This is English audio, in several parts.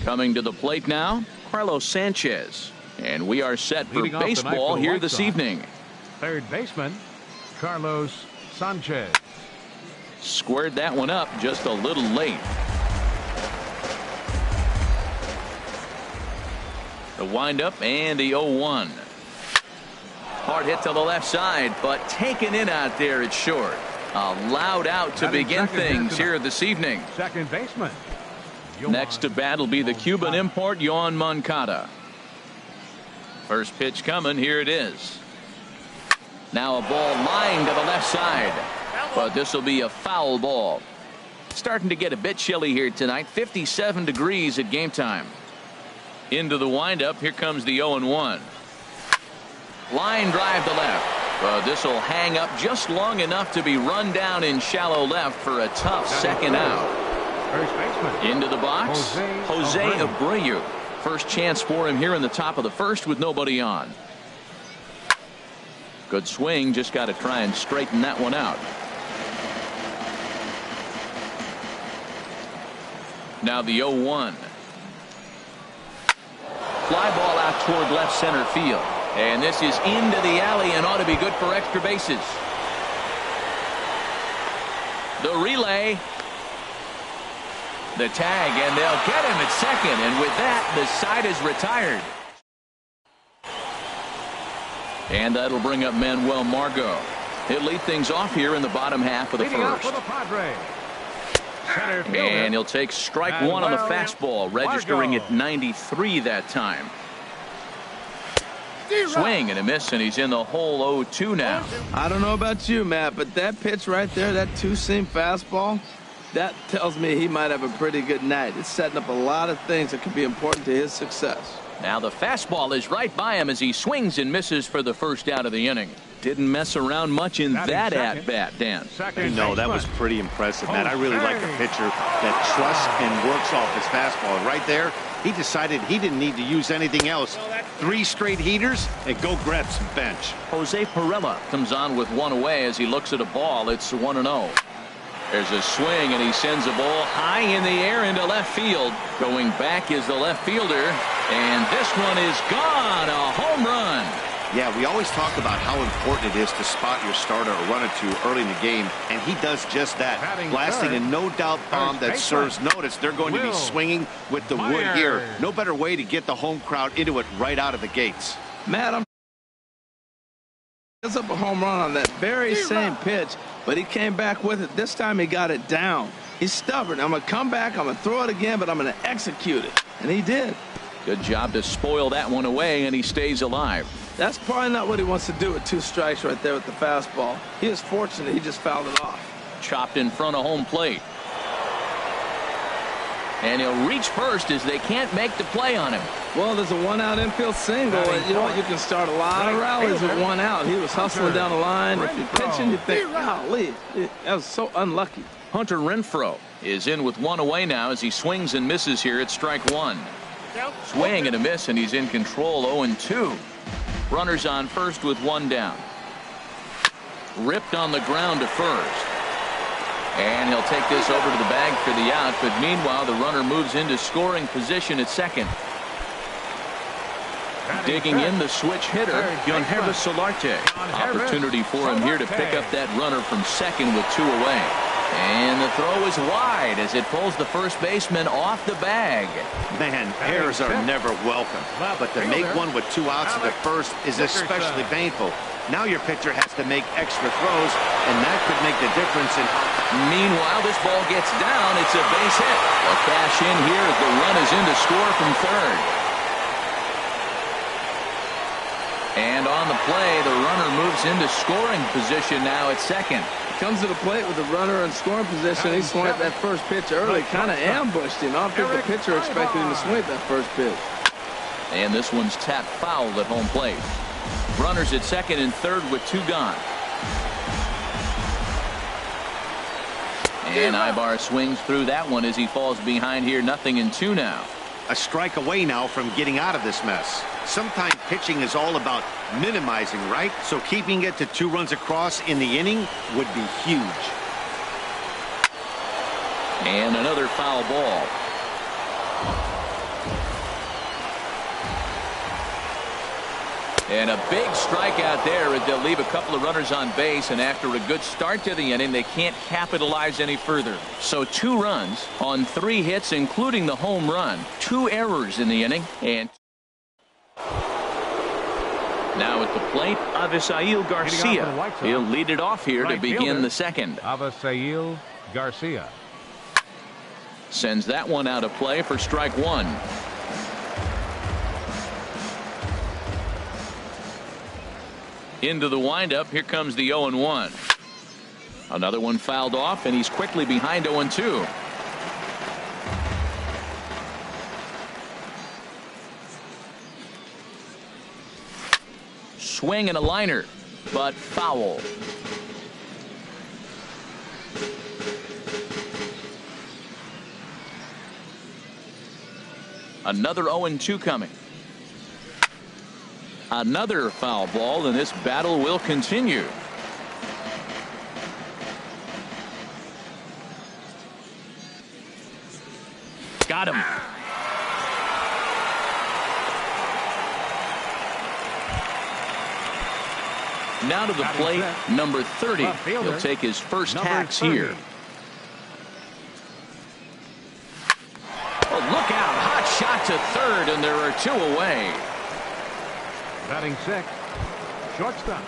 Coming to the plate now, Carlos Sanchez. And we are set for Leading baseball for here this evening. Third baseman, Carlos Sanchez. Squared that one up just a little late. The windup and the 0-1. Hard hit to the left side, but taken in out there at short. A loud out to begin things here this evening. Second baseman. Next to bat will be the Cuban import, Yoan Moncada. First pitch coming. Here it is. Now a ball lined to the left side, but this will be a foul ball. Starting to get a bit chilly here tonight. 57 degrees at game time. Into the windup. Here comes the 0-1. Line drive to left. But this will hang up just long enough to be run down in shallow left for a tough second out. First baseman. Into the box, Jose Abreu. First chance for him here in the top of the first with nobody on. Good swing. Just got to try and straighten that one out. Now the 0-1. Fly ball out toward left center field. And this is into the alley and ought to be good for extra bases. The relay. The tag, and they'll get him at second. And with that, the side is retired. And that'll bring up Manuel Margot. He'll lead things off here in the bottom half of the first. And he'll take strike one on the fastball, registering at 93 that time. Swing and a miss, and he's in the hole 0-2 now. I don't know about you, Matt, but that pitch right there, that two-seam fastball, that tells me he might have a pretty good night. It's setting up a lot of things that could be important to his success. Now the fastball is right by him as he swings and misses for the first out of the inning. Didn't mess around much in that at-bat, Dan. No, that was pretty impressive, Matt. I really like a pitcher that trusts and works off his fastball. And right there, he decided he didn't need to use anything else. 3 straight heaters and go grab some bench. Jose Perella comes on with one away as he looks at a ball. It's 1-0. There's a swing, and he sends a ball high in the air into left field. Going back is the left fielder, and this one is gone. A home run. Yeah, we always talk about how important it is to spot your starter or run it to early in the game, and he does just that. Blasting a no-doubt bomb that serves notice. They're going to be swinging with the wood here. No better way to get the home crowd into it right out of the gates. Matt, Gives up a home run on that very same pitch, but he came back with it. This time he got it down. He's stubborn. I'm going to come back. I'm going to throw it again, but I'm going to execute it. And he did. Good job to spoil that one away, and he stays alive. That's probably not what he wants to do with 2 strikes right there with the fastball. He is fortunate he just fouled it off. Chopped in front of home plate. And he'll reach first as they can't make the play on him. Well, there's a 1-out infield single. And you know what? You can start a lot of rallies with 1 out. He was hustling down the line. If you're pitching, you think, golly, that was so unlucky. Hunter Renfroe is in with 1 away now as he swings and misses here at strike 1. Swing and a miss, and he's in control 0-2. Runners on first with 1 down. Ripped on the ground to first. And he'll take this over to the bag for the out, but meanwhile the runner moves into scoring position at second. Digging in the switch hitter, Yangervis Solarte. Opportunity for him here to pick up that runner from second with 2 away. And the throw is wide as it pulls the first baseman off the bag. Man, errors are never welcome, but to make one with 2 outs at the first is especially painful. Now your pitcher has to make extra throws, and that could make the difference. Meanwhile, this ball gets down. It's a base hit. A cash in here as the run is in to score from third. And on the play, the runner moves into scoring position now at second. Comes to the plate with the runner in scoring position. He swung at that first pitch early, kind of ambushed him. I don't think the pitcher expected him to swing at that first pitch. And this one's tapped foul at home plate. Runners at second and third with 2 gone. And Ibar swings through that one as he falls behind here. 0-2 now. A strike away now from getting out of this mess. Sometimes pitching is all about minimizing, right? So keeping it to 2 runs across in the inning would be huge. And another foul ball. And a big strikeout there as they'll leave a couple of runners on base, and after a good start to the inning, they can't capitalize any further. So 2 runs on 3 hits, including the home run. 2 errors in the inning. And now at the plate, Avisail Garcia. He'll lead it off here to begin the second. Avisail Garcia sends that one out of play for strike 1. Into the windup. Here comes the 0-1. Another one fouled off, and he's quickly behind 0-2. Swing and a liner, but foul. Another 0-2 coming. Another foul ball, and this battle will continue. Got him. Now to the plate, number 30. He'll take his first hacks here. Oh, look out. Hot shot to third, and there are 2 away. Batting 6, shortstop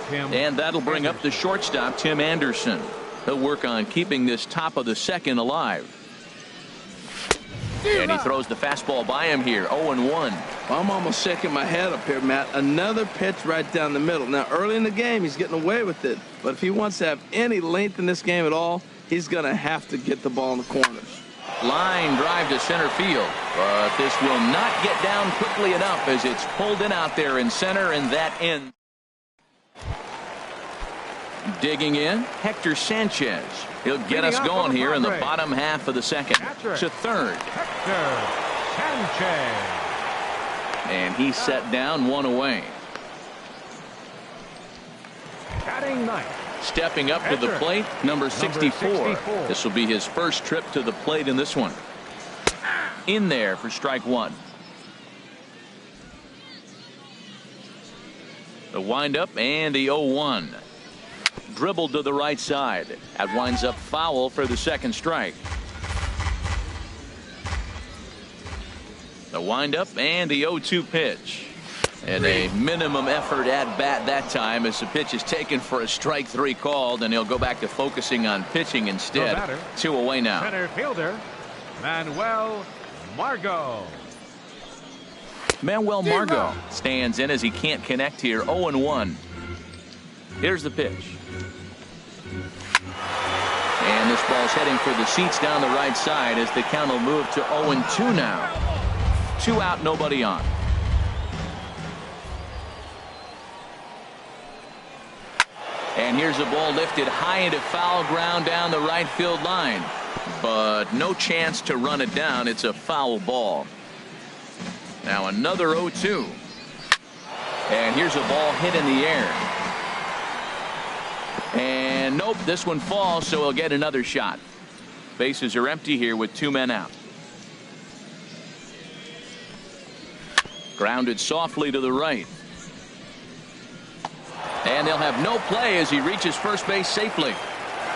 Tim. And that'll bring up the shortstop, Tim Anderson. He'll work on keeping this top of the second alive. And he throws the fastball by him here. 0-1. I'm almost shaking my head up here, Matt. Another pitch right down the middle. Now, early in the game, he's getting away with it. But if he wants to have any length in this game at all, he's going to have to get the ball in the corners. Line drive to center field, but this will not get down quickly enough as it's pulled in out there in center, and that ends. Digging in, Hector Sanchez. He'll get us going here in the bottom half of the second. To third. Hector Sanchez. And he's set down 1 away. Batting 9. Stepping up to the plate, number 64. This will be his first trip to the plate in this one. In there for strike 1. The windup and the 0-1. Dribbled to the right side. That winds up foul for the second strike. The windup and the 0-2 pitch. And a minimum effort at bat that time as the pitch is taken for a strike 3 called, and he'll go back to focusing on pitching instead. 2 away now. Center fielder Manuel Margot. Manuel Margot stands in as he can't connect here. 0-1. Here's the pitch. And this ball's heading for the seats down the right side as the count will move to 0-2 now. 2 out, nobody on. And here's a ball lifted high into foul ground down the right field line. But no chance to run it down. It's a foul ball. Now another 0-2. And here's a ball hit in the air. And nope, this one falls, so he'll get another shot. Bases are empty here with 2 men out. Grounded softly to the right. And they'll have no play as he reaches first base safely.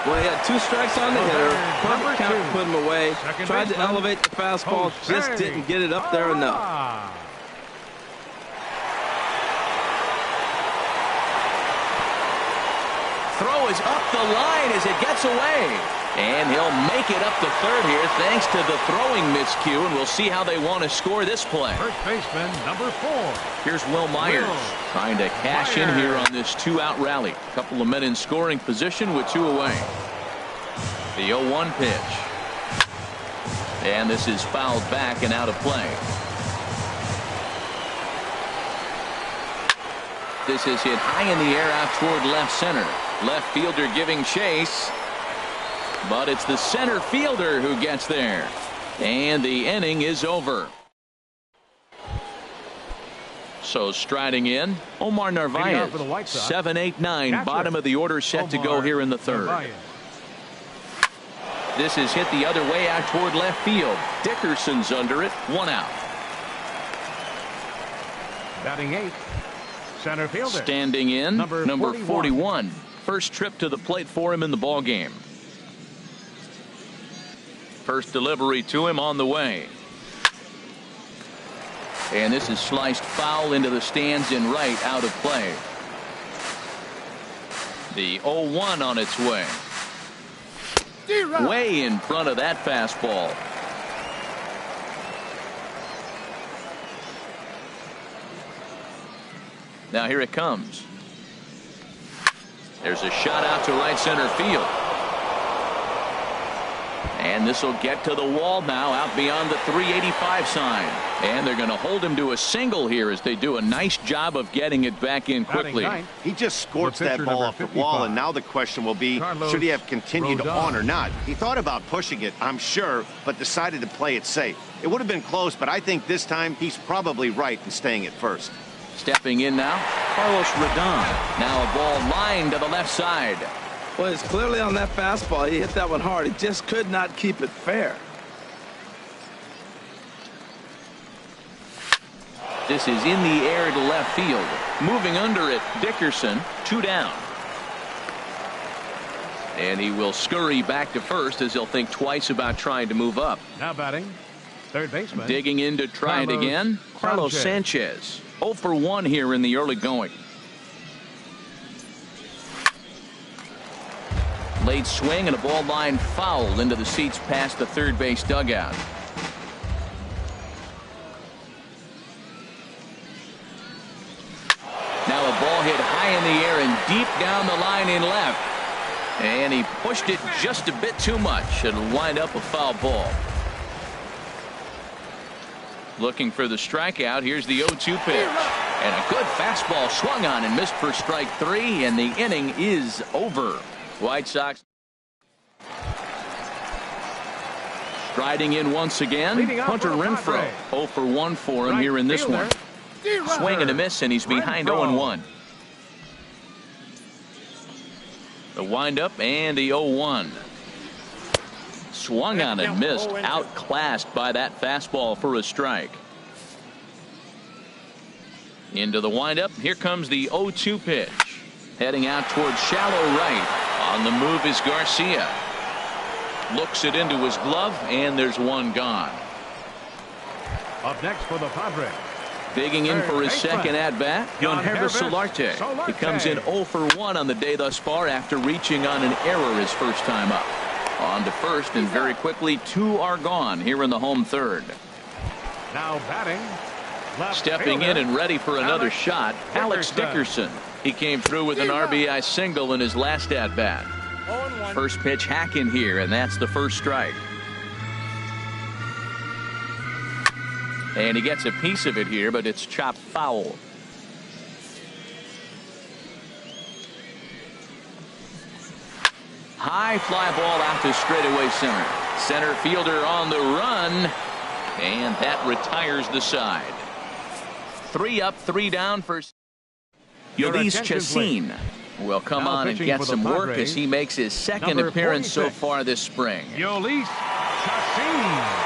Well, he had 2 strikes on the hitter. Perfect count to put him away. Tried to elevate the fastball, just didn't get it up there enough. Throw is up the line as it gets away. And he'll make it up to third here thanks to the throwing miscue, and we'll see how they want to score this play. First baseman number 4. Here's Will Myers trying to cash in here on this 2-out rally. A couple of men in scoring position with 2 away. The 0-1 pitch. And this is fouled back and out of play. This is hit high in the air out toward left center. Left fielder giving chase. But it's the center fielder who gets there. And the inning is over. So striding in, Omar Narvaez. 7-8-9, bottom of the order set to go here in the third. This is hit the other way out toward left field. Dickerson's under it. 1 out. Batting 8, Center fielder. Standing in, number 41. 41. First trip to the plate for him in the ball game. First delivery to him on the way. And this is sliced foul into the stands in right, out of play. The 0-1 on its way. Way in front of that fastball. Now here it comes. There's a shot out to right center field. And this will get to the wall now, out beyond the 385 sign. And they're going to hold him to a single here as they do a nice job of getting it back in quickly. He just scorched that ball off the wall, and now the question will be, should he have continued on or not? He thought about pushing it, I'm sure, but decided to play it safe. It would have been close, but I think this time he's probably right in staying at first. Stepping in now, Carlos Rodon. Now a ball lined to the left side. Well, it's clearly on that fastball. He hit that one hard. He just could not keep it fair. This is in the air to left field. Moving under it, Dickerson, 2 down. And he will scurry back to first as he'll think twice about trying to move up. Now batting, third baseman. Digging in to try it again, Carlos Sanchez. 0 for 1 here in the early going. Late swing and a ball line foul into the seats past the third base dugout. Now a ball hit high in the air and deep down the line in left. And he pushed it just a bit too much. It'll wind up a foul ball. Looking for the strikeout. Here's the 0-2 pitch. And a good fastball swung on and missed for strike 3. And the inning is over. White Sox striding in once again. Hunter Renfroe. 0 for 1 for him here in this one. Swing and a miss, and he's behind 0-1. The windup and the 0-1. Swung on and missed, outclassed by that fastball for a strike. Into the windup. Here comes the 0-2 pitch. Heading out towards shallow right. On the move is Garcia. Looks it into his glove, and there's one gone. Up next for the Padres. Digging in for his second at-bat, Yangervis Solarte. He comes in 0 for 1 on the day thus far after reaching on an error his first time up. On to first, and very quickly 2 are gone here in the home third. Now batting. Stepping in and ready for another shot, Alex Dickerson. He came through with an RBI single in his last at-bat. First pitch hack in here, and that's the first strike. And he gets a piece of it here, but it's chopped foul. High fly ball out to straightaway center. Center fielder on the run, and that retires the side. 3 up, 3 down for Yolis Chacin. Will come on and get some work as he makes his second appearance so far this spring. Yolis Chacin.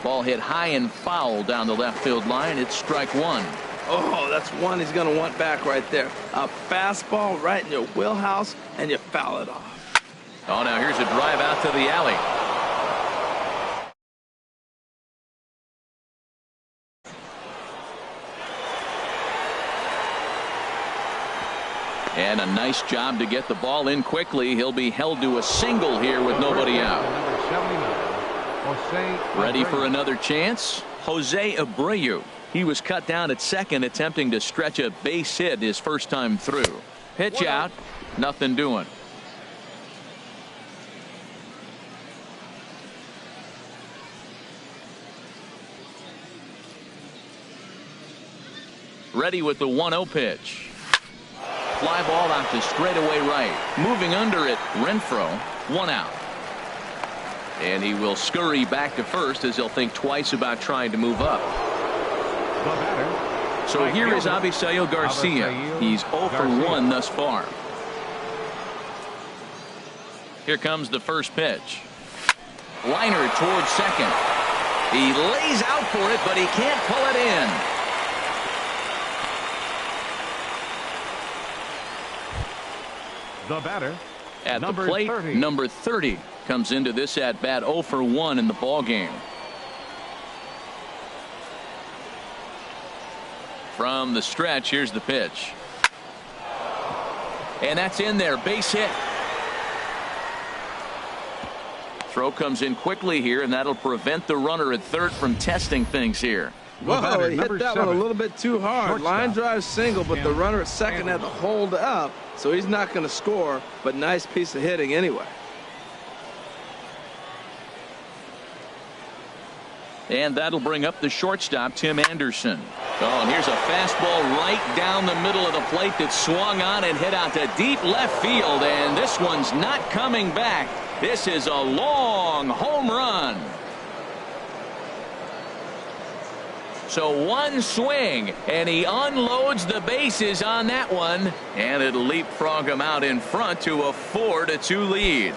Ball hit high and foul down the left field line. It's strike 1. Oh, that's one he's going to want back right there. A fastball right in your wheelhouse, and you foul it off. Oh, now here's a drive out to the alley. And a nice job to get the ball in quickly. He'll be held to a single here with nobody out. Ready for another chance? Jose Abreu. He was cut down at second, attempting to stretch a base hit his first time through. Pitch out, nothing doing. Ready with the 1-0 pitch. Fly ball out to straightaway right. Moving under it, Renfroe. 1 out. And he will scurry back to first as he'll think twice about trying to move up. So here is Avisail Garcia. He's 0 for 1 thus far. Here comes the first pitch. Liner towards second. He lays out for it, but he can't pull it in. The batter, At the number plate, 30. number 30 comes into this at-bat 0 for 1 in the ballgame. From the stretch, here's the pitch. And that's in there, base hit. Throw comes in quickly here, and that'll prevent the runner at third from testing things here. Whoa, he hit that one a little bit too hard. Shortstop. Line drive single, but the runner at second had to hold up, so he's not going to score, but nice piece of hitting anyway. And that'll bring up the shortstop, Tim Anderson. Oh, and here's a fastball right down the middle of the plate that swung on and hit out to deep left field, and this one's not coming back. This is a long home run. So one swing, and he unloads the bases on that one, and it'll leapfrog him out in front to a 4-2 lead.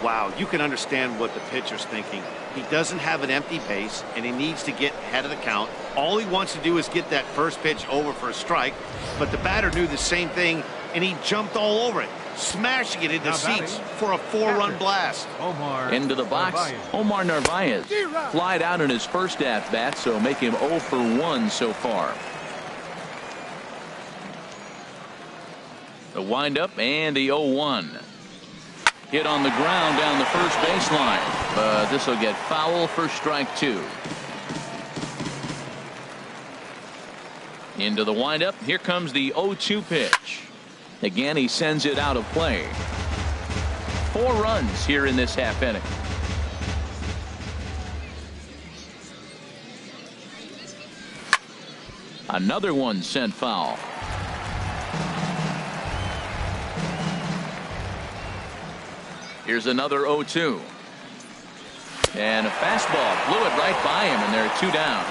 Wow, you can understand what the pitcher's thinking. He doesn't have an empty base, and he needs to get ahead of the count. All he wants to do is get that first pitch over for a strike, but the batter knew the same thing, and he jumped all over it, smashing it into seats for a 4-run blast. Into the box, Omar Narvaez flied out in his first at-bat, so make him 0 for 1 so far. The windup and the 0-1. Hit on the ground down the first baseline, but this will get foul for strike 2. Into the windup. Here comes the 0-2 pitch. Again, he sends it out of play. 4 runs here in this half inning. Another one sent foul. Here's another 0-2. And a fastball blew it right by him, and there are 2 down.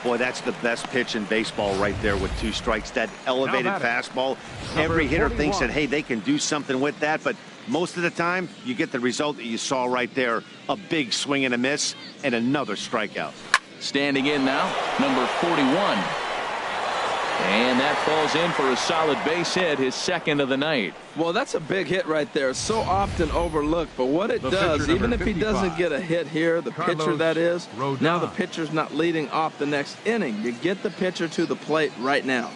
Boy, that's the best pitch in baseball right there with 2 strikes. That elevated fastball. Every hitter thinks that, hey, they can do something with that, but most of the time you get the result that you saw right there. A big swing and a miss, and another strikeout. Standing in now, number 41. And that falls in for a solid base hit, his second of the night. Well, that's a big hit right there. So often overlooked, but what it does, even if he doesn't get a hit here, the pitcher that is, now the pitcher's not leading off the next inning. You get the pitcher to the plate right now.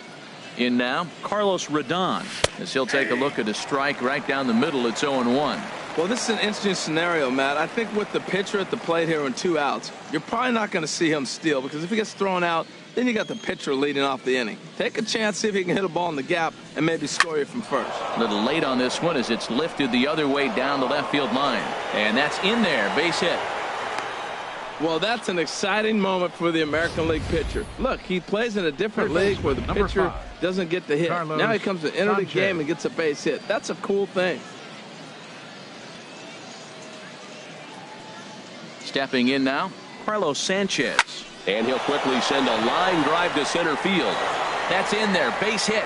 In now, Carlos Rodon, as he'll take a look at a strike right down the middle. It's 0-1. Well, this is an interesting scenario, Matt. I think with the pitcher at the plate here and 2 outs, you're probably not going to see him steal, because if he gets thrown out, then you got the pitcher leading off the inning. Take a chance, see if he can hit a ball in the gap and maybe score you from first. A little late on this one as it's lifted the other way down the left field line. And that's in there, base hit. Well, that's an exciting moment for the American League pitcher. Look, he plays in a different league where the pitcher doesn't get the hit. Now he comes to enter the game and gets a base hit. That's a cool thing. Stepping in now, Carlos Sanchez. And he'll quickly send a line drive to center field. That's in there, base hit.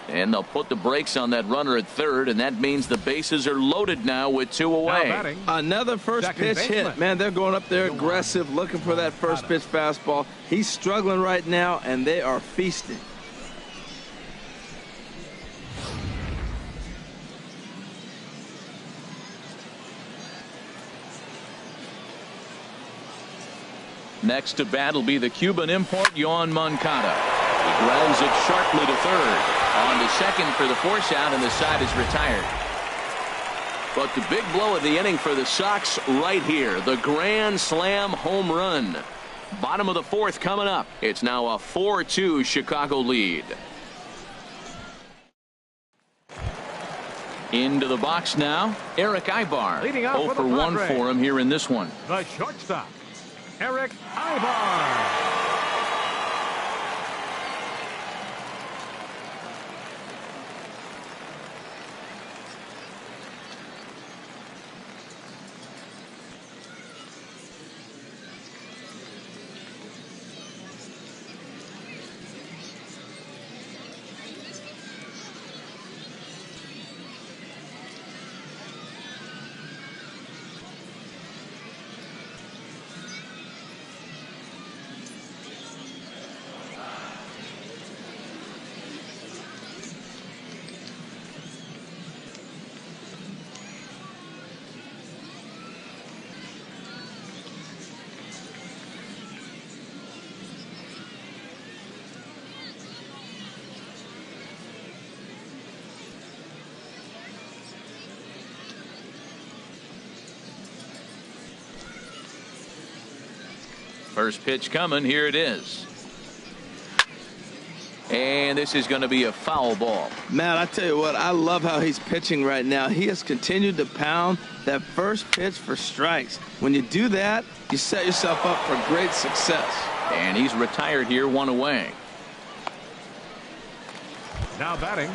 And they'll put the brakes on that runner at third, and that means the bases are loaded now with 2 away. Another first pitch hit. Man, they're going up there aggressive, looking for that first pitch fastball. He's struggling right now, and they are feasting. Next to bat will be the Cuban import, Yoan Moncada. He grounds it sharply to third. On to second for the force out, and the side is retired. But the big blow of the inning for the Sox right here. The grand slam home run. Bottom of the 4th coming up. It's now a 4-2 Chicago lead. Into the box now, Eric Ibar. 0 for 1 for him here in this one. The shortstop, Eric Ibar. First pitch coming. Here it is. And this is going to be a foul ball. Matt, I tell you what, I love how he's pitching right now. He has continued to pound that first pitch for strikes. When you do that, you set yourself up for great success. And he's retired here, 1 away. Now batting,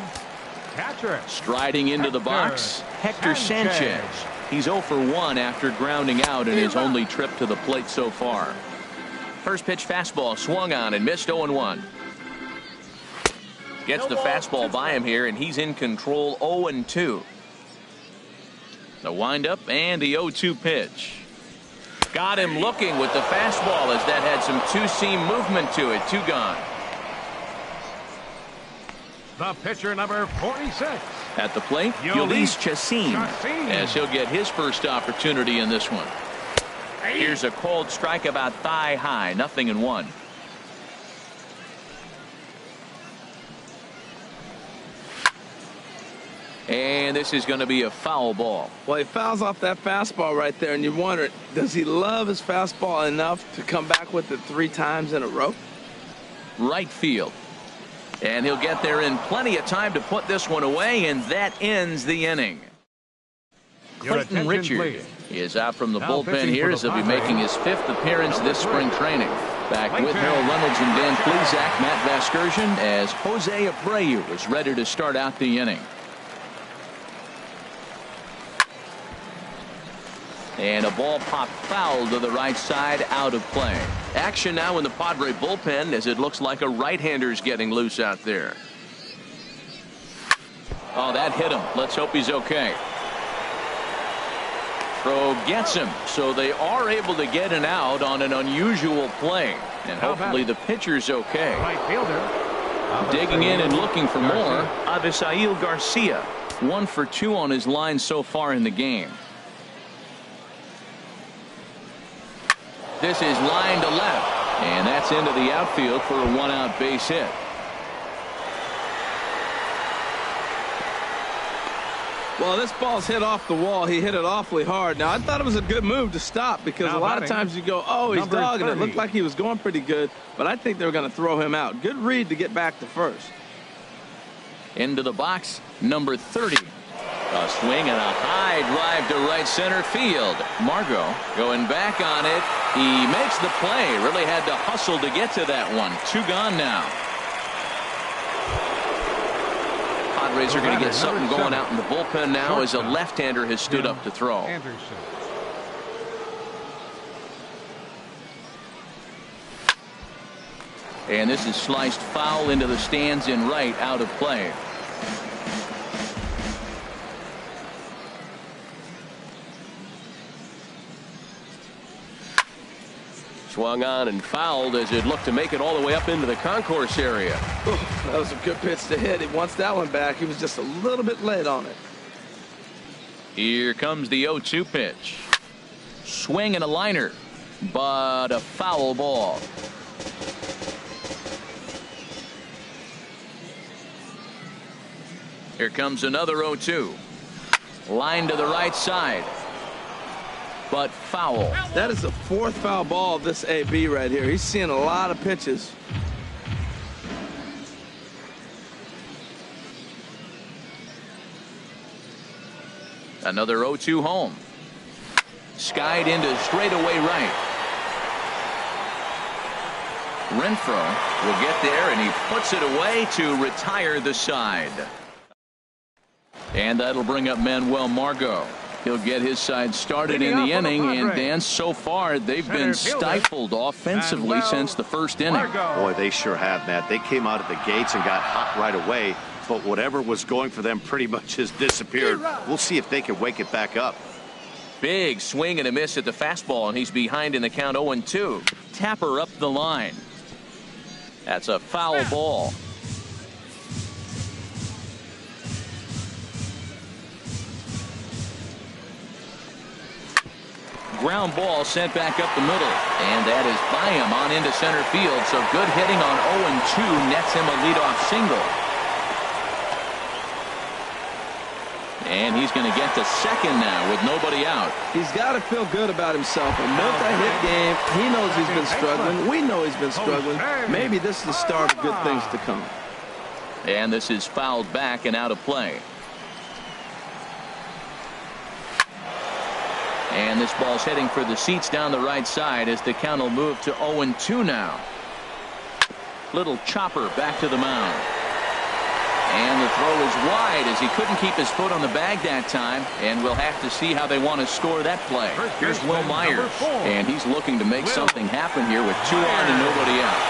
catcher. Striding into the box, Hector Sanchez. He's 0 for 1 after grounding out in his only trip to the plate so far. First pitch fastball swung on and missed. 0-1. Gets the fastball by him here, and he's in control. 0-2. The windup and the 0-2 pitch. Got him looking with the fastball as that had some two-seam movement to it. 2 gone. The pitcher, number 46. At the plate, Yolis Chacin, as he'll get his first opportunity in this one. Here's a cold strike about thigh high. 0-1. And this is going to be a foul ball. Well, he fouls off that fastball right there, and you wonder, does he love his fastball enough to come back with it 3 times in a row? Right field. And he'll get there in plenty of time to put this one away, and that ends the inning. Clayton Richard is out from the bullpen here as he'll be making his 5th appearance this spring training. Back with Harold Reynolds and Dan Plesac, Matt Vasgersian, as Jose Abreu is ready to start out the inning. And a ball popped foul to the right side, out of play. Action now in the Padre bullpen as it looks like a right-hander's getting loose out there. Oh, that hit him. Let's hope he's okay. Throw gets him, so they are able to get an out on an unusual play. And hopefully the pitcher's okay. Right fielder. Digging in and looking for more, Avisail Garcia. 1 for 2 on his line so far in the game. This is line to left, and that's into the outfield for a 1-out base hit. Well, this ball's hit off the wall. He hit it awfully hard. Now, I thought it was a good move to stop because a lot of times you go, oh, he's dogging it. Looked like he was going pretty good, but I think they were going to throw him out. Good read to get back to first. Into the box, number 30. A swing and a high drive to right center field. Margot going back on it. He makes the play. Really had to hustle to get to that one. 2 gone now. Padres are going to get something going out in the bullpen now as a left-hander has stood up to throw. And this is sliced foul into the stands in right, out of play. Swung on and fouled as it looked to make it all the way up into the concourse area. That was a good pitch to hit. He wants that one back. He was just a little bit late on it. Here comes the 0-2 pitch. Swing and a liner, but a foul ball. Here comes another 0-2. Line to the right side, but foul. That is the 4th foul ball of this AB right here. He's seeing a lot of pitches. Another 0-2 home. Skied into straightaway right. Renfroe will get there, and he puts it away to retire the side. And that'll bring up Manuel Margot. He'll get his side started in the inning, and Dan, so far they've been stifled offensively since the first inning. Boy, they sure have, Matt. They came out of the gates and got hot right away, but whatever was going for them pretty much has disappeared. We'll see if they can wake it back up. Big swing and a miss at the fastball, and he's behind in the count. 0-2. Tapper up the line. That's a foul ball. Ground ball sent back up the middle, and that is by him on into center field. So good hitting on 0-2 nets him a leadoff single. And he's going to get to second now with nobody out. He's got to feel good about himself. A multi-hit game. He knows he's been struggling. We know he's been struggling. Maybe this is the start of good things to come. And this is fouled back and out of play. And this ball's heading for the seats down the right side as the count will move to 0-2 now. Little chopper back to the mound. And the throw is wide as he couldn't keep his foot on the bag that time. And we'll have to see how they want to score that play. Here's Will Myers. And he's looking to make something happen here with 2 on and nobody out.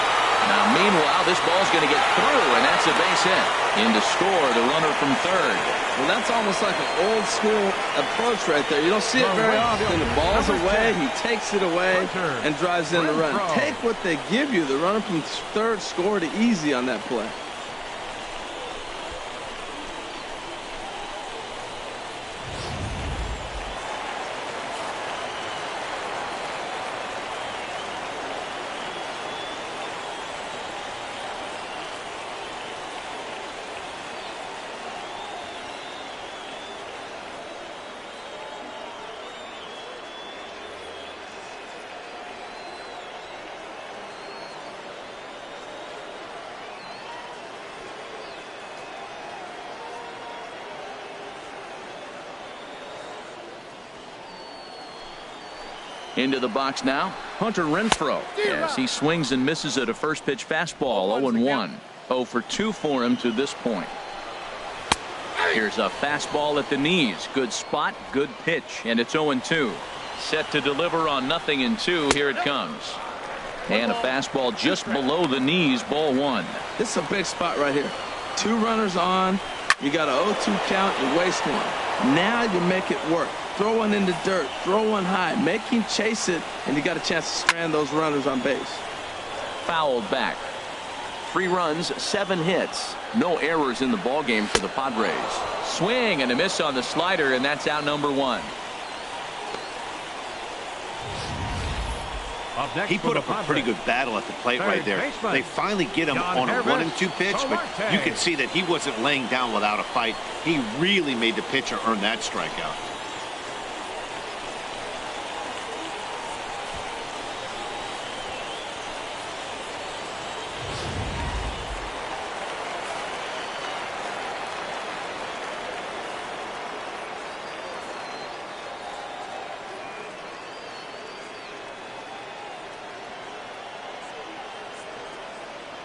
Now, meanwhile, this ball's going to get through, and that's a base hit. In to score, the runner from third. Well, that's almost like an old school approach right there. You don't see it very often. The ball's away, he takes it away, and drives in the run. Take what they give you. The runner from third scored easy on that play. Into the box now, Hunter Renfroe, as he swings and misses at a first pitch fastball. 0-1. 0 for 2 for him to this point. Here's a fastball at the knees. Good spot, good pitch, and it's 0-2. Set to deliver on 0-2. Here it comes. And a fastball just below the knees, ball 1. This is a big spot right here. 2 runners on. You got an 0-2 count. You waste one. Now you make it work. Throw one in the dirt. Throw one high. Make him chase it, and you got a chance to strand those runners on base. Fouled back. 3 runs, 7 hits. No errors in the ballgame for the Padres. Swing and a miss on the slider, and that's out number 1. He put up a pretty good battle at the plate right there. They finally get him on a 1-2 pitch, but you could see that he wasn't laying down without a fight. He really made the pitcher earn that strikeout.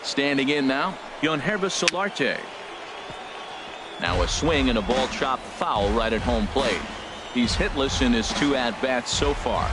Standing in now, Yangervis Solarte. Now a swing and a ball chopped foul right at home plate. He's hitless in his 2 at-bats so far.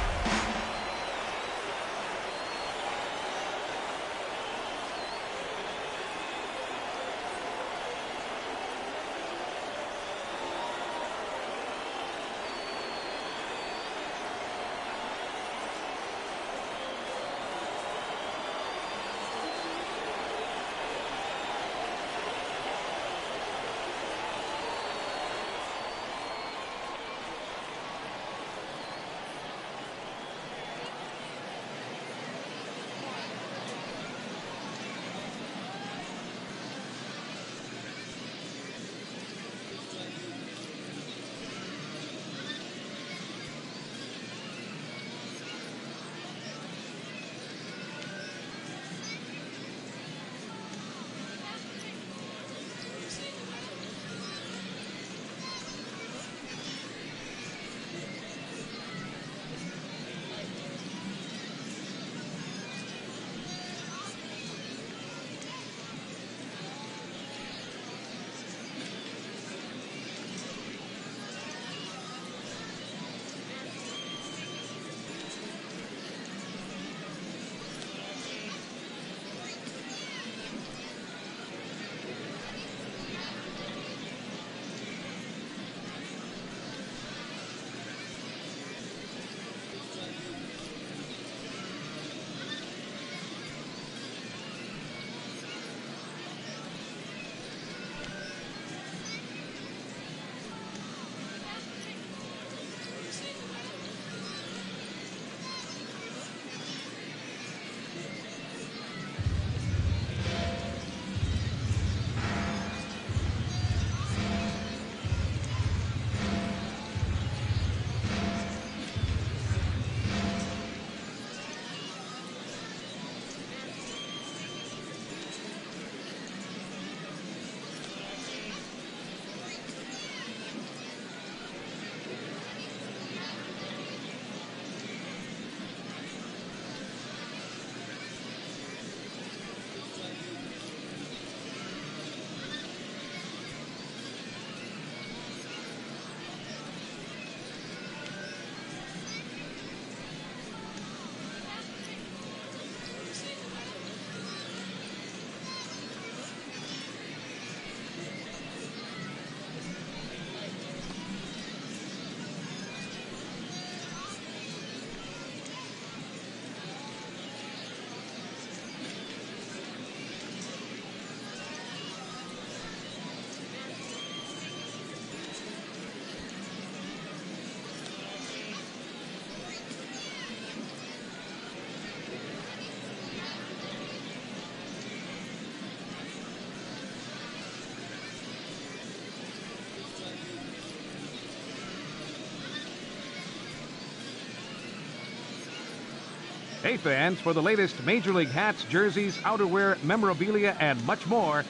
Hey fans, for the latest Major League hats, jerseys, outerwear, memorabilia, and much more,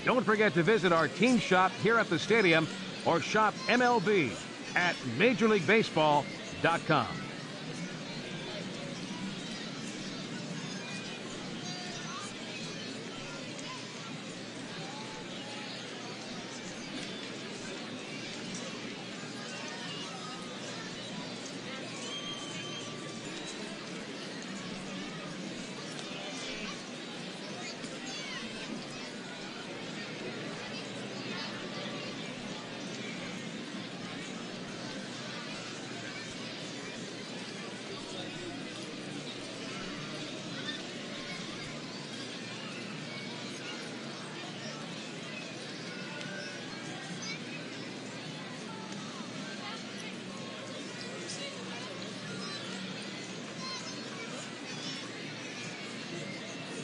don't forget to visit our team shop here at the stadium or shop MLB at MajorLeagueBaseball.com.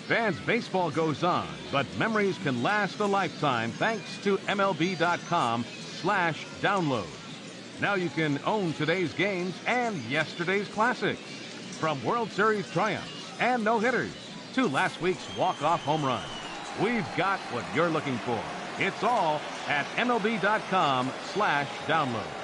Fans, baseball goes on, but memories can last a lifetime thanks to MLB.com/downloads. Now you can own today's games and yesterday's classics. From World Series triumphs and no-hitters to last week's walk-off home run. We've got what you're looking for. It's all at MLB.com/downloads.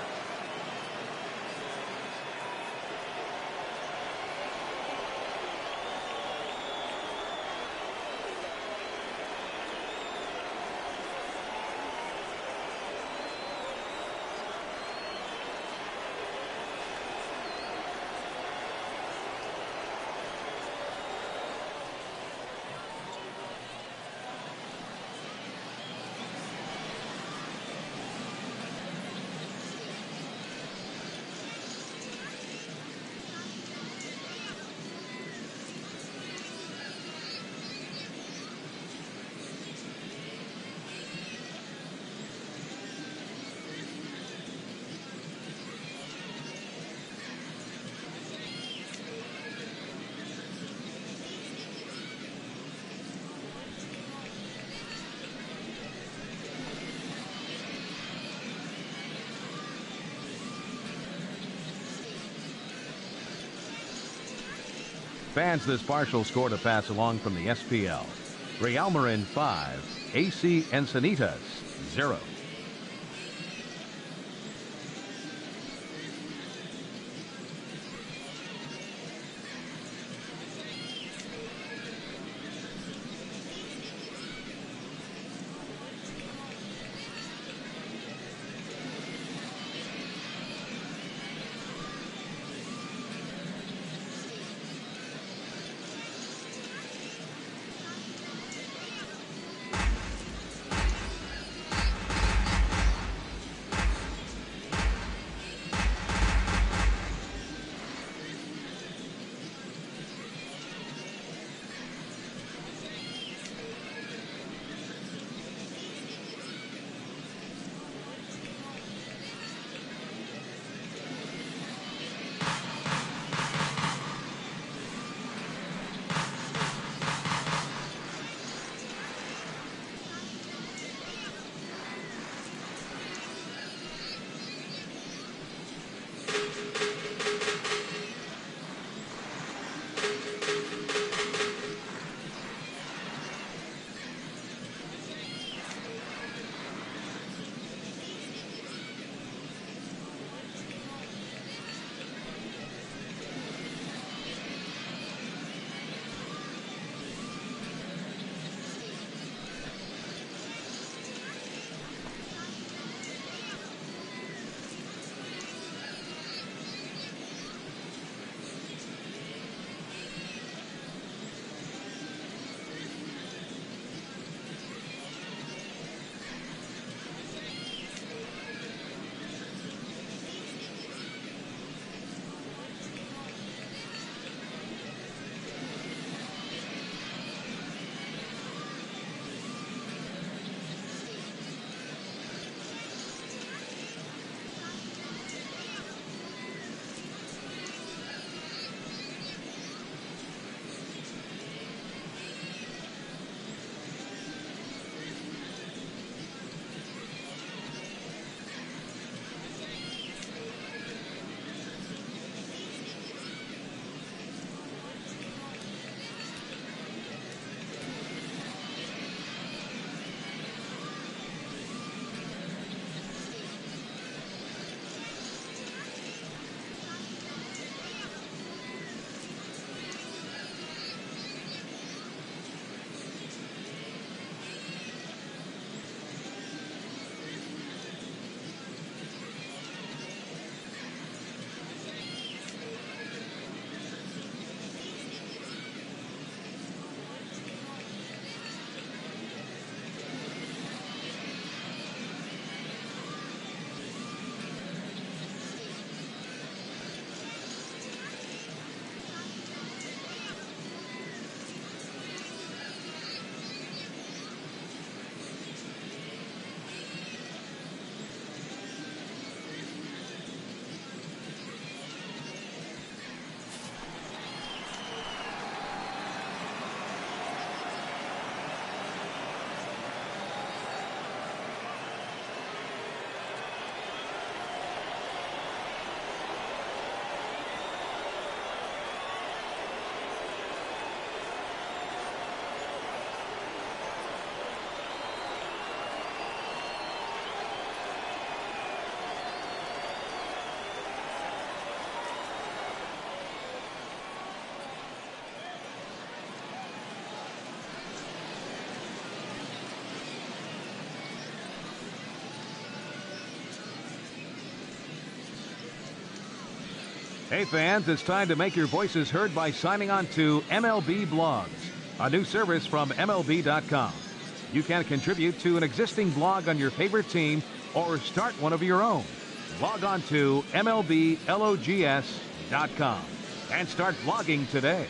Fans, this partial score to pass along from the SPL. Real Marin 5, AC Encinitas 0. Hey fans, it's time to make your voices heard by signing on to MLB Blogs, a new service from MLB.com. You can contribute to an existing blog on your favorite team or start one of your own. Log on to MLBLOGS.com and start blogging today.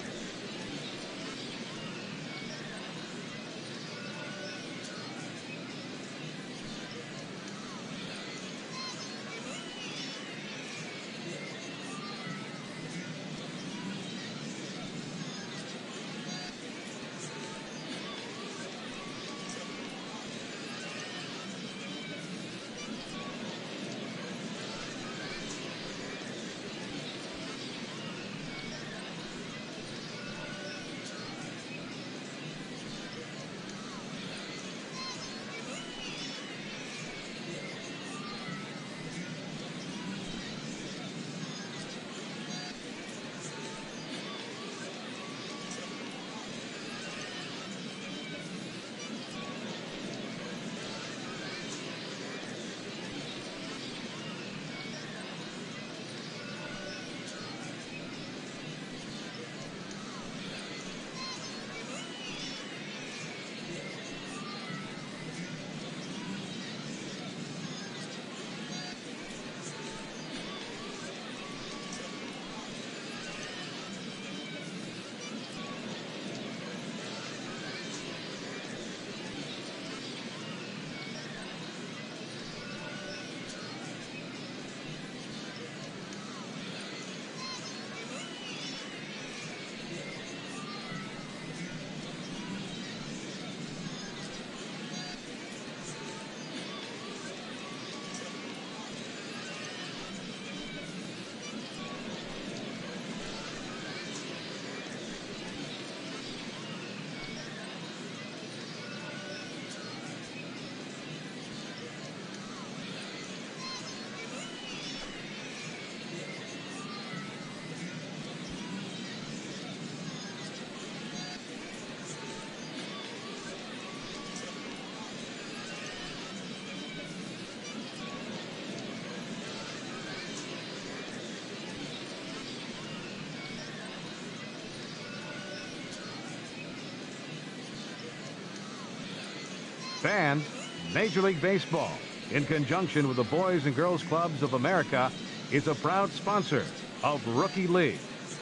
Fans, Major League Baseball, in conjunction with the Boys and Girls Clubs of America, is a proud sponsor of Rookie League,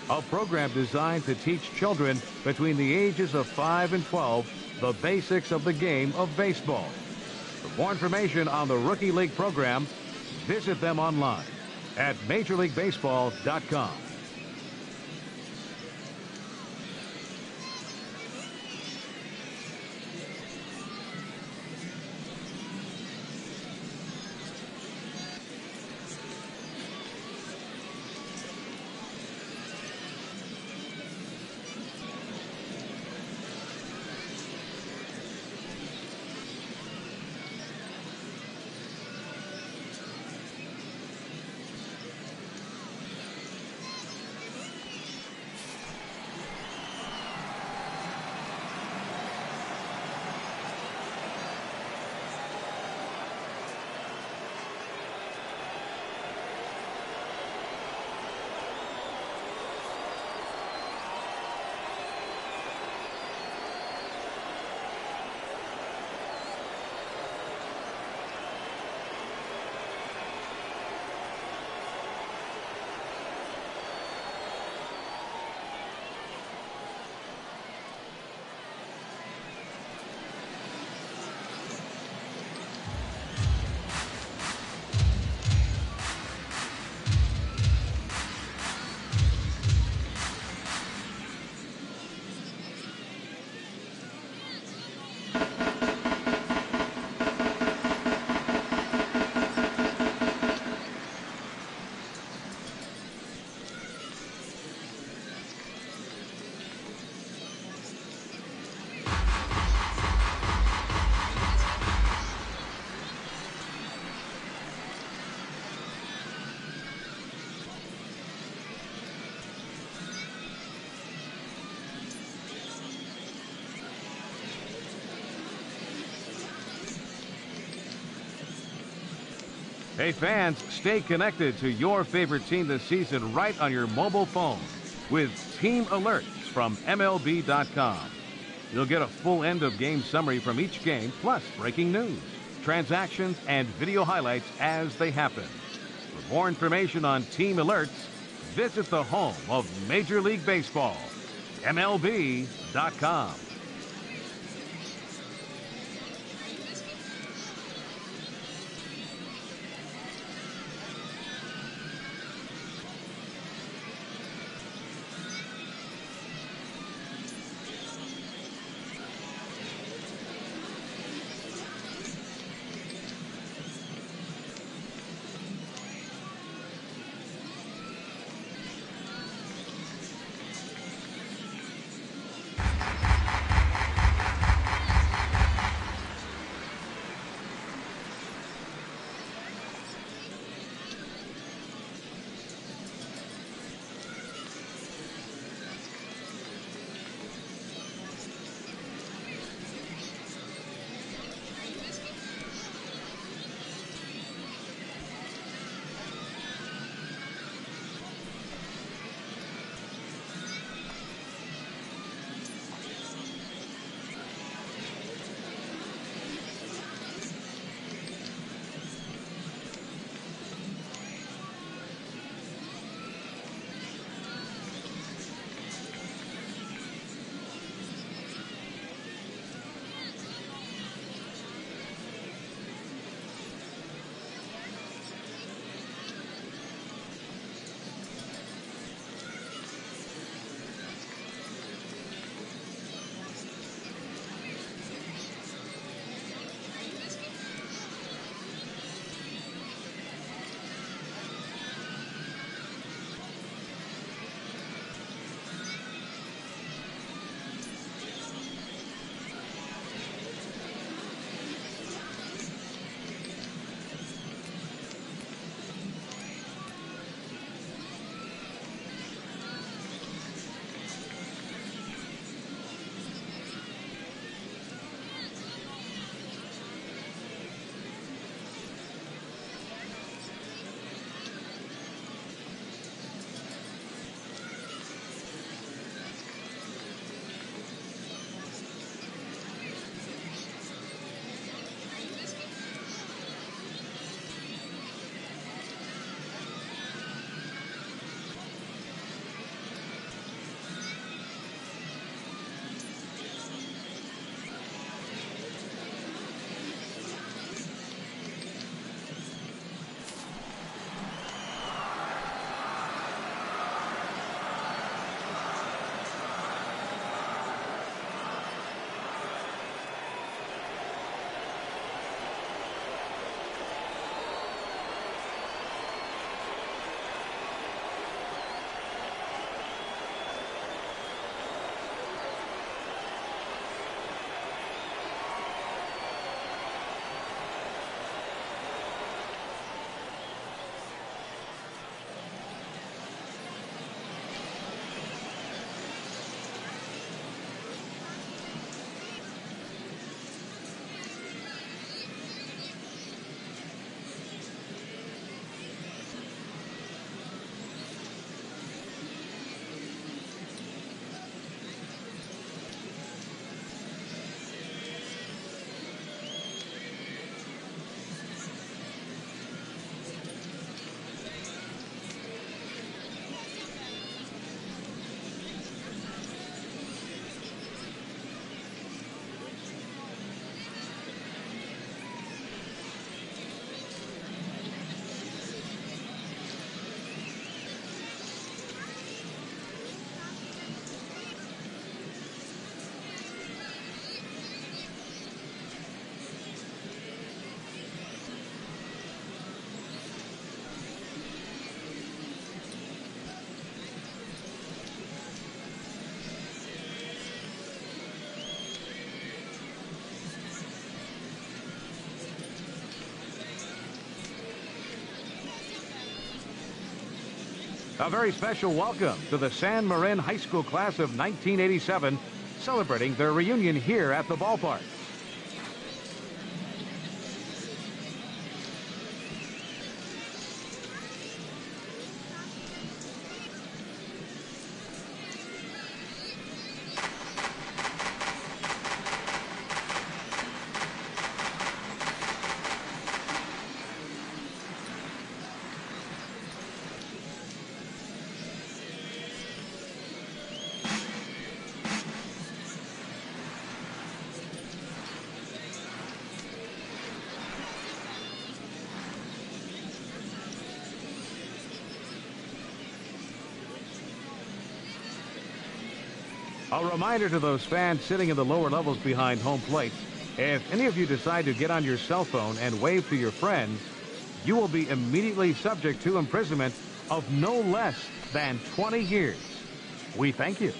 a program designed to teach children between the ages of 5 and 12 the basics of the game of baseball. For more information on the Rookie League program, visit them online at MajorLeagueBaseball.com. Hey fans, stay connected to your favorite team this season right on your mobile phone with Team Alerts from MLB.com. You'll get a full end-of-game summary from each game, plus breaking news, transactions, and video highlights as they happen. For more information on Team Alerts, visit the home of Major League Baseball, MLB.com. A very special welcome to the San Marin High School class of 1987, celebrating their reunion here at the ballpark. A reminder to those fans sitting in the lower levels behind home plate, if any of you decide to get on your cell phone and wave to your friends, you will be immediately subject to imprisonment of no less than 20 years. We thank you.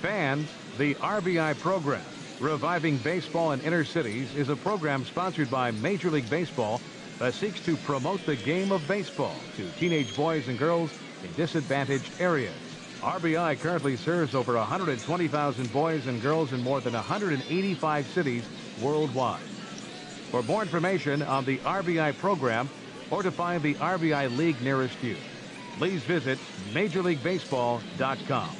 Fans, the RBI program, Reviving Baseball in Inner Cities, is a program sponsored by Major League Baseball that seeks to promote the game of baseball to teenage boys and girls in disadvantaged areas. RBI currently serves over 120,000 boys and girls in more than 185 cities worldwide. For more information on the RBI program or to find the RBI league nearest you, please visit MajorLeagueBaseball.com.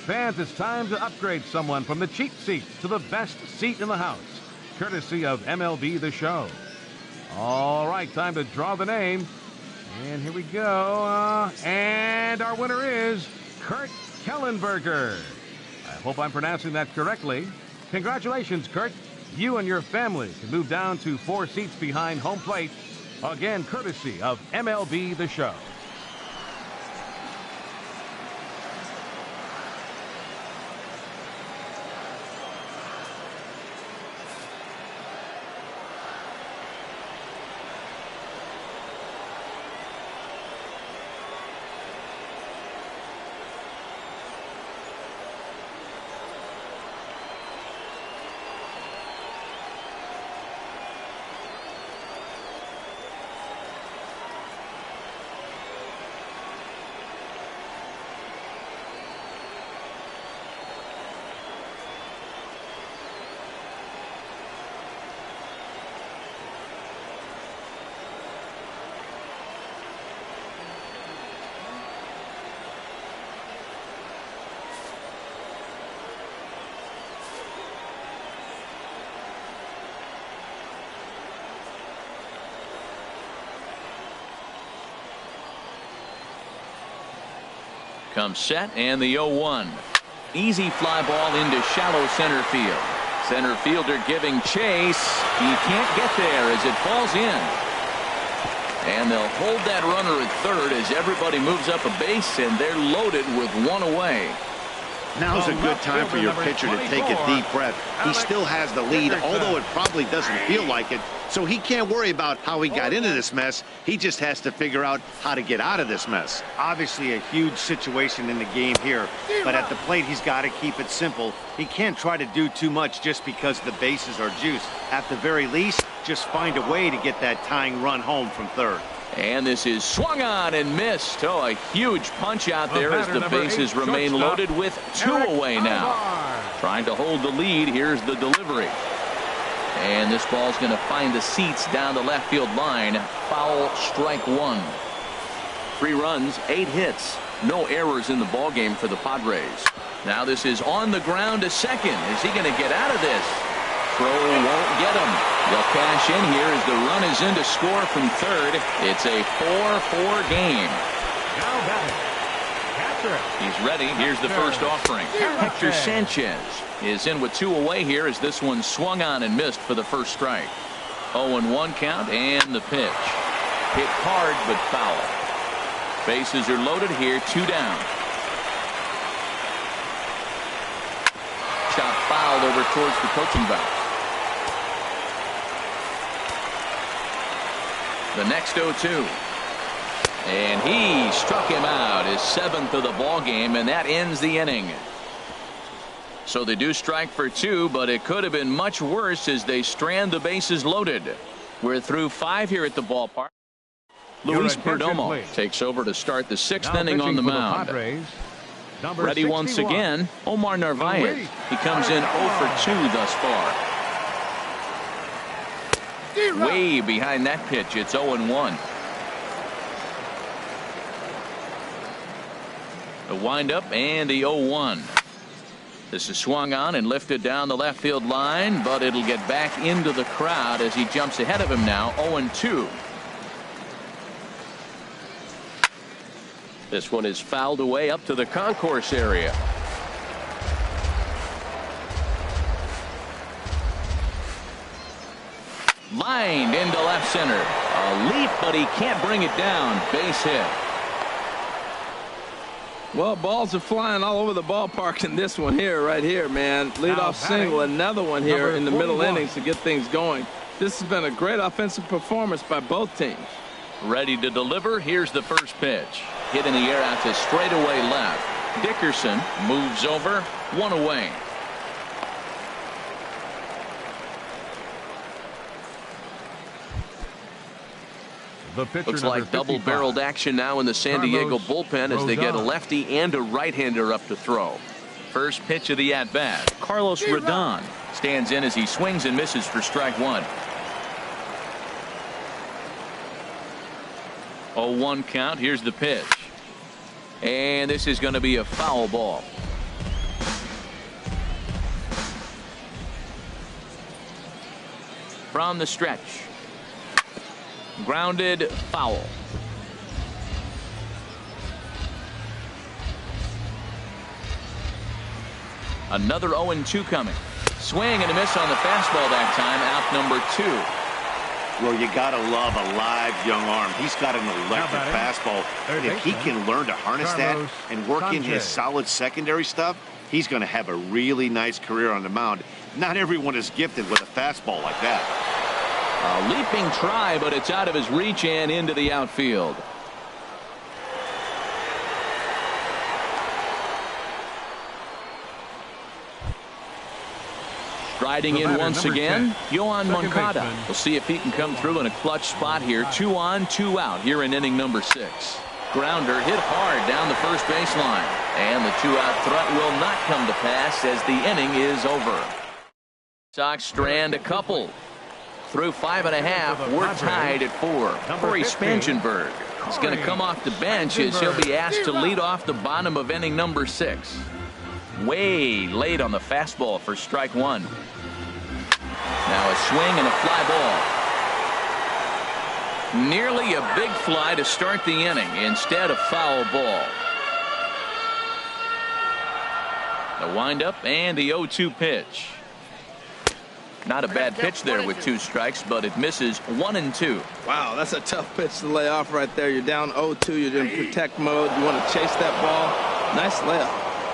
Fans, it's time to upgrade someone from the cheap seat to the best seat in the house, courtesy of MLB The Show. All right, time to draw the name. And here we go. And our winner is Kurt Kellenberger. I hope I'm pronouncing that correctly. Congratulations, Kurt. You and your family can move down to 4 seats behind home plate. Again, courtesy of MLB The Show. Comes set and the 0-1. Easy fly ball into shallow center field. Center fielder giving chase. He can't get there as it falls in. And they'll hold that runner at third as everybody moves up a base, and they're loaded with one away. Now's a good time for your pitcher to take a deep breath. He still has the lead, although it probably doesn't feel like it. So he can't worry about how he got into this mess. He just has to figure out how to get out of this mess. Obviously a huge situation in the game here, but at the plate he's got to keep it simple. He can't try to do too much just because the bases are juiced. At the very least, just find a way to get that tying run home from third. And this is swung on and missed. Oh, a huge punch out there as the bases remain loaded with 2 away now. Trying to hold the lead. Here's the delivery. And this ball's going to find the seats down the left field line. Foul, strike 1. 3 runs, 8 hits. No errors in the ball game for the Padres. Now this is on the ground to second. Is he going to get out of this? Throw won't get him. They'll cash in here as the run is in to score from third. It's a 4-4 game. Now batting. Catcher. He's ready. Here's the first offering. Hector Sanchez is in with 2 away here as this one swung on and missed for the first strike. 0-1 count and the pitch. Hit hard but foul. Bases are loaded here. 2 down. Shot fouled over towards the coaching box. The next 0-2. And he struck him out, his 7th of the ball game, and that ends the inning. So they do strike for 2, but it could have been much worse as they strand the bases loaded. We're through 5 here at the ballpark. Luis Perdomo takes over to start the 6th inning on the mound. Ready once again, Omar Narvaez. He comes in 0 for 2 thus far. Way behind that pitch. It's 0-1. The windup and the 0-1. This is swung on and lifted down the left field line, but it'll get back into the crowd as he jumps ahead of him now. 0-2. This one is fouled away up to the concourse area. Lined into left center. A leap, but he can't bring it down. Base hit. Well, balls are flying all over the ballpark in this one here, right here, man. Leadoff single, another one here in the middle innings to get things going. This has been a great offensive performance by both teams. Ready to deliver. Here's the first pitch. Hit in the air out to straightaway left. Dickerson moves over. 1 away. Looks like double-barreled action now in the San Diego bullpen as they get a lefty and a right-hander up to throw. First pitch of the at-bat. Carlos Rodon stands in as he swings and misses for strike 1. 0-1 count. Here's the pitch. And this is going to be a foul ball. from the stretch. Grounded, foul. Another 0-2 coming. Swing and a miss on the fastball that time. Out number 2. Well, you got to love a live young arm. He's got an electric fastball. And if he can learn to harness that and work in his solid secondary stuff, he's going to have a really nice career on the mound. Not everyone is gifted with a fastball like that. A leaping try, but it's out of his reach and into the outfield. Striding in once again, Yoan Moncada. We'll see if he can come through in a clutch spot here. 2 on, 2 out here in inning number 6. Grounder hit hard down the first baseline. And the 2-out threat will not come to pass as the inning is over. Sox strand a couple. Through 5.5, we're tied at 4. Corey Spangenberg is going to come off the bench as he'll be asked to lead off the bottom of inning number 6. Way late on the fastball for strike 1. Now a swing and a fly ball. Nearly a big fly to start the inning instead of foul ball. The windup and the 0-2 pitch. Not a bad pitch there with 2 strikes, but it misses 1 and 2. Wow, that's a tough pitch to lay off right there. You're down 0-2. You're in protect mode. You want to chase that ball. Nice layup.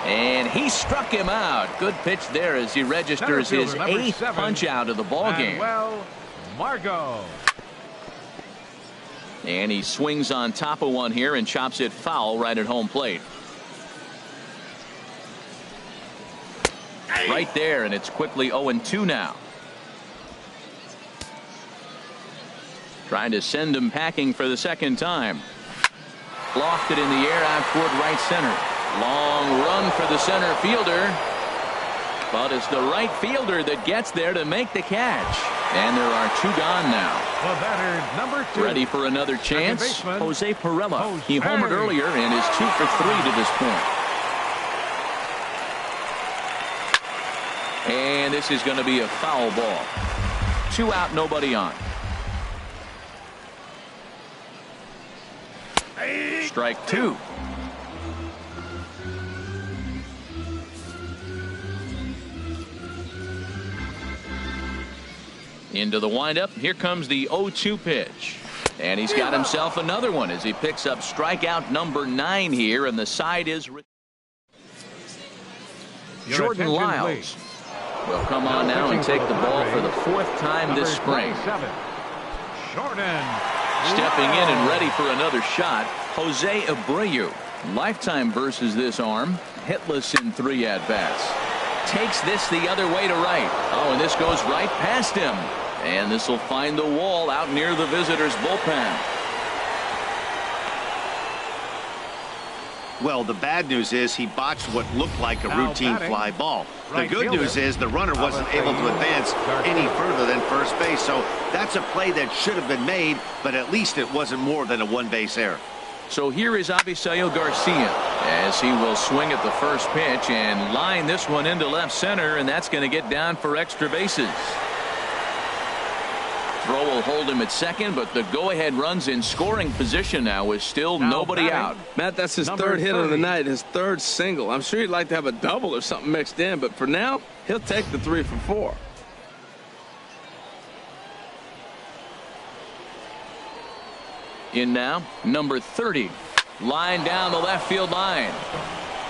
And he struck him out. Good pitch there as he registers his 8th punch out of the ball game. Well, Margot. And he swings on top of one here and chops it foul right at home plate. Right there, and it's quickly 0-2 now. Trying to send him packing for the second time. Lofted in the air out toward right center. Long run for the center fielder. But it's the right fielder that gets there to make the catch. And there are 2 gone now. The batter, number 2. Ready for another chance. Jose Pirela. He homered earlier and is 2 for 3 to this point. And this is going to be a foul ball. 2 out, nobody on. Strike 2. Into the windup. Here comes the 0-2 pitch. And he's got himself another one as he picks up strikeout number 9 here. And the side is Jordan Lyles will come on now and take the ball for the 4th time this spring. Stepping in and ready for another shot, Jose Abreu. Lifetime versus this arm. Hitless in 3 at-bats. Takes this the other way to right. Oh, and this goes right past him. And this will find the wall out near the visitors' bullpen. Well, the bad news is he botched what looked like a routine fly ball. The good news is the runner wasn't able to advance any further than first base. So that's a play that should have been made, but at least it wasn't more than a 1-base error. So here is Avisail Garcia as he will swing at the first pitch and line this one into left center, and that's going to get down for extra bases. Throw will hold him at second, but the go-ahead runs in scoring position now with still nobody out. Matt, that's his 3rd hit of the night, his 3rd single. I'm sure he'd like to have a double or something mixed in, but for now, he'll take the 3 for 4. In now, number 30. Line down the left field line.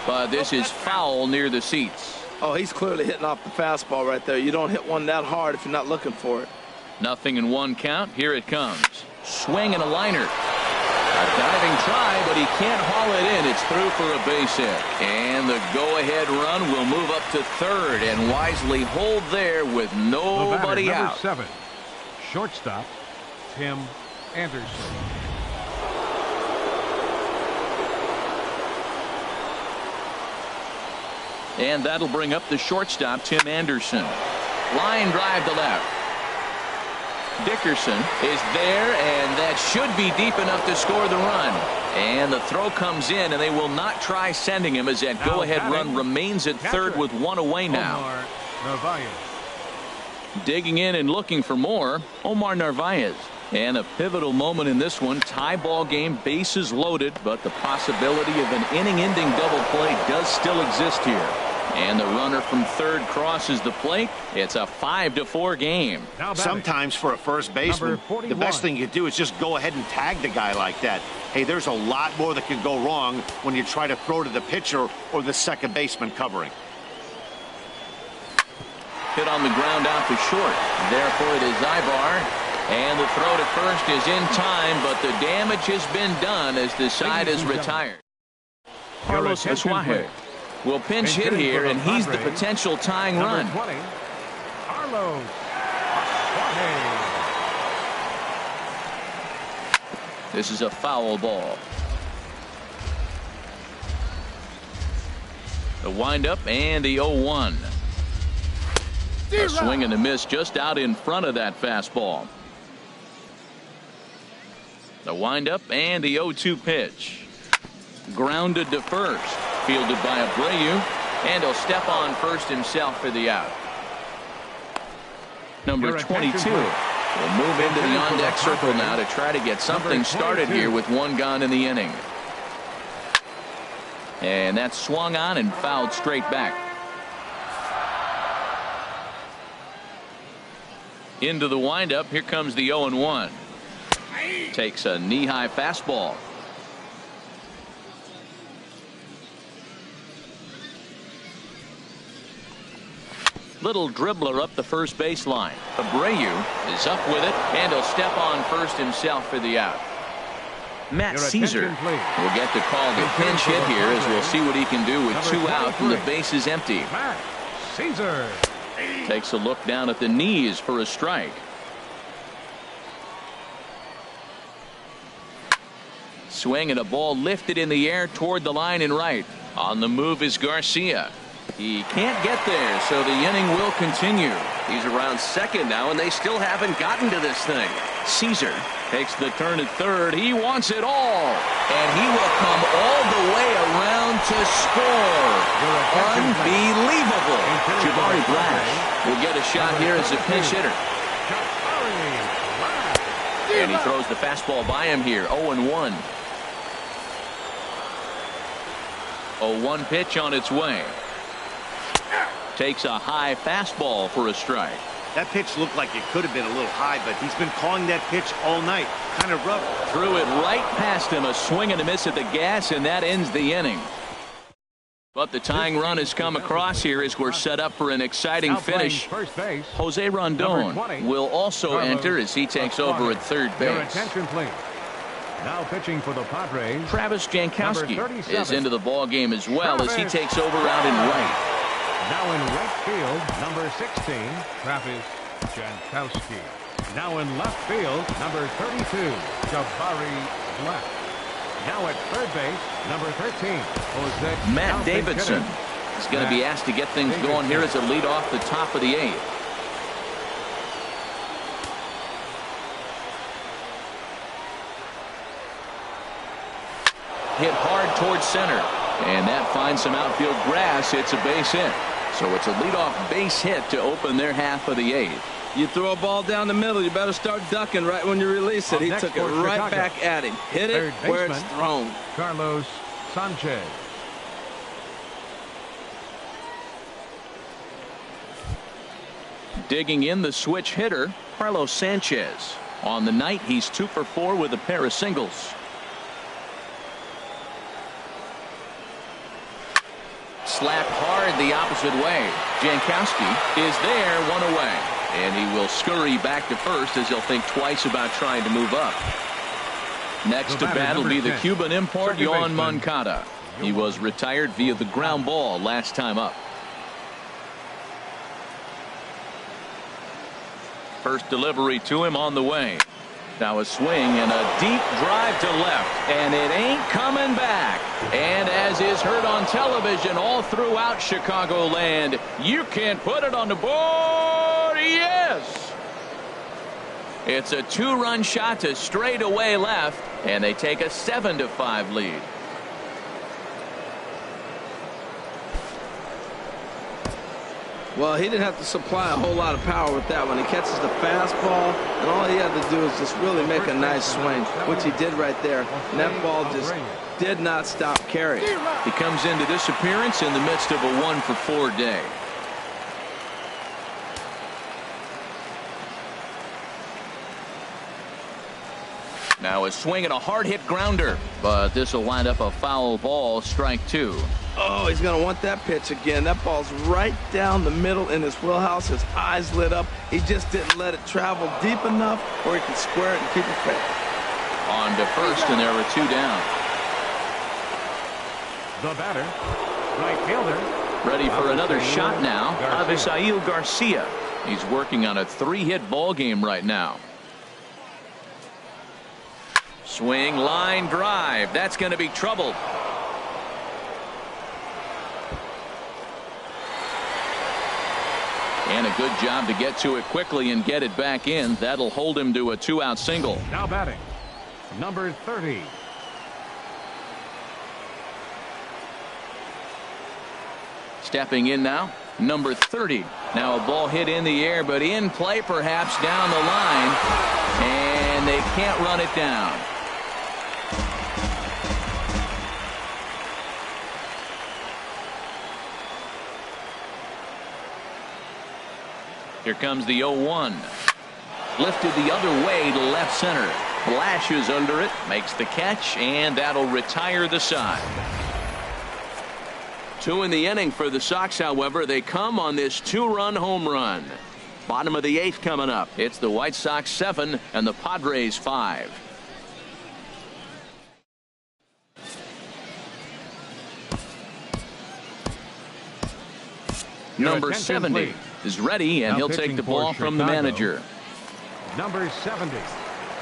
But this is foul near the seats. Oh, he's clearly hitting off the fastball right there. You don't hit one that hard if you're not looking for it. Nothing in 1 count. Here it comes. Swing and a liner. A diving try, but he can't haul it in. It's through for a base hit. And the go-ahead run will move up to 3rd and wisely hold there with nobody out. Number 7, shortstop, Tim Anderson. And that'll bring up the shortstop, Tim Anderson. Line drive to left. Dickerson is there, and that should be deep enough to score the run. And the throw comes in, and they will not try sending him as that go-ahead run remains at 3rd with 1 away now. Digging in and looking for more, Omar Narvaez. And a pivotal moment in this one. Tie ball game, bases loaded, but the possibility of an inning-ending double play does still exist here. And the runner from third crosses the plate. It's a 5-4 game. Sometimes for a first baseman, the best thing you do is just go ahead and tag the guy like that. Hey, there's a lot more that can go wrong when you try to throw to the pitcher or the second baseman covering. Hit on the ground out to short. Therefore, it is Ibar. And the throw to first is in time, but the damage has been done as the side is retired. Carlos Asuaje will pinch hit here, and he's the potential tying run. Carlos Asuaje. This is a foul ball. The windup and the 0-1. A swing and a miss just out in front of that fastball. The windup and the 0-2 pitch. Grounded to first. Fielded by Abreu. And he'll step on first himself for the out. Number 22 will move into the on-deck circle now to try to get something started here with one gone in the inning. And that's swung on and fouled straight back. Into the windup. Here comes the 0-1. Takes a knee-high fastball. Little dribbler up the first baseline. Abreu is up with it, and he'll step on first himself for the out. Matt Caesar will get to call the pinch hit here, as we'll see what he can do with 2 out and the base is empty. Matt Caesar takes a look down at the knees for a strike. Swing and a ball lifted in the air toward the line and right. On the move is Garcia. He can't get there, so the inning will continue. He's around second now, and they still haven't gotten to this thing. Caesar takes the turn at third. He wants it all, and he will come all the way around to score. Unbelievable. Jabari Blash will get a shot here as a pinch hitter. And he throws the fastball by him here. 0-1. 0-1 pitch on its way. Takes a high fastball for a strike. That pitch looked like it could have been a little high, but he's been calling that pitch all night. Kind of rough. Threw it right past him. A swing and a miss at the gas, and that ends the inning. But the tying run has come across here as we're set up for an exciting finish. Jose Rondon will also enter as he takes over at third base. Now pitching for the Padres, Travis Jankowski is into the ball game as well as he takes over out in right. Now in right field, number 16, Travis Jankowski. Now in left field, number 32, Jabari Black. Now at third base, number 13, Jose Matt Davidson is going to be asked to get things going here as a lead off the top of the 8th. Hit hard towards center, and that finds some outfield grass. It's a base hit. So it's a leadoff base hit to open their half of the 8th. You throw a ball down the middle, you better start ducking right when you release it. He took it right back at him. Hit it where it's thrown. Carlos Sanchez. Digging in, the switch hitter, Carlos Sanchez. On the night, he's 2 for 4 with a pair of singles. Slapped hard the opposite way. Jankowski is there, 1 away. And he will scurry back to first as he'll think twice about trying to move up. Next to bat will be the Cuban import, Yoan Moncada. He was retired via the ground ball last time up. First delivery to him on the way. Now a swing and a deep drive to left, and it ain't coming back. And as is heard on television all throughout Chicagoland, you can't put it on the board. Yes. It's a 2-run shot to straightaway left, and they take a 7-5 lead. Well, he didn't have to supply a whole lot of power with that one. He catches the fastball, and all he had to do is just really make a nice swing, which he did right there. And that ball just did not stop carrying. He comes into this appearance in the midst of a 1-for-4 day. Now a swing and a hard hit grounder, but this will wind up a foul ball, strike 2. Oh, he's going to want that pitch again. That ball's right down the middle in his wheelhouse. His eyes lit up. He just didn't let it travel deep enough where he could square it and keep it fair. On to first, and there were 2 down. The batter, right fielder. Ready for another shot now, Avisail Garcia. He's working on a 3-hit ball game right now. Swing, line drive. That's going to be trouble. And a good job to get to it quickly and get it back in. That'll hold him to a 2-out single. Now batting, number 30. Stepping in now, number 30. Now a ball hit in the air, but in play perhaps down the line. And they can't run it down. Here comes the 0-1. Lifted the other way to left center. Flashes under it, makes the catch, and that'll retire the side. 2 in the inning for the Sox, however. They come on this 2-run home run. Bottom of the 8th coming up. It's the White Sox 7 and the Padres 5. Number 70 is ready, and he'll take the ball from the manager. Number 70.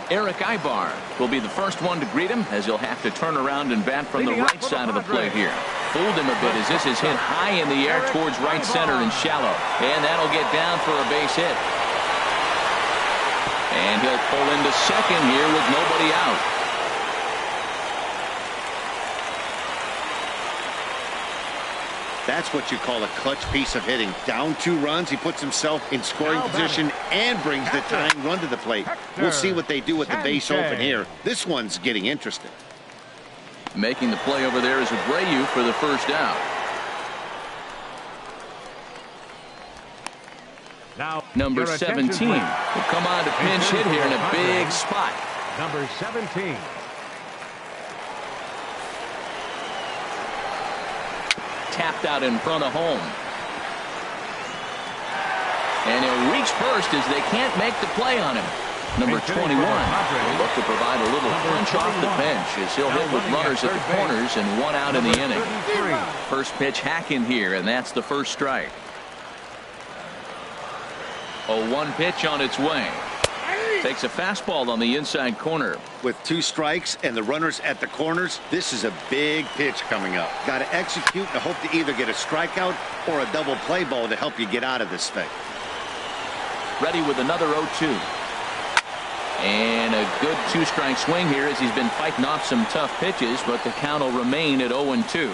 Eric Ibar will be the first one to greet him, as he'll have to turn around and bat from the right side of the plate here. Fooled him a bit as this is hit high in the air towards right center and shallow. And that'll get down for a base hit. And he'll pull into second here with nobody out. That's what you call a clutch piece of hitting. Down 2 runs, he puts himself in scoring position and brings the tying run to the plate. We'll see what they do with the base open here. This one's getting interesting. Making the play over there is Abreu for the first out. Now, number 17 will come on to pinch hit here in a big spot. Number 17. Tapped out in front of home. And he'll reach first as they can't make the play on him. Number 21 will look to provide a little punch off the bench as he'll hit with runners at the corners and 1 out in the inning. First pitch hacking here, and that's the first strike. 0-1 pitch on its way. Takes a fastball on the inside corner. With 2 strikes and the runners at the corners, this is a big pitch coming up. Got to execute and hope to either get a strikeout or a double play ball to help you get out of this thing. Ready with another 0-2. And a good 2-strike swing here as he's been fighting off some tough pitches, but the count will remain at 0-2.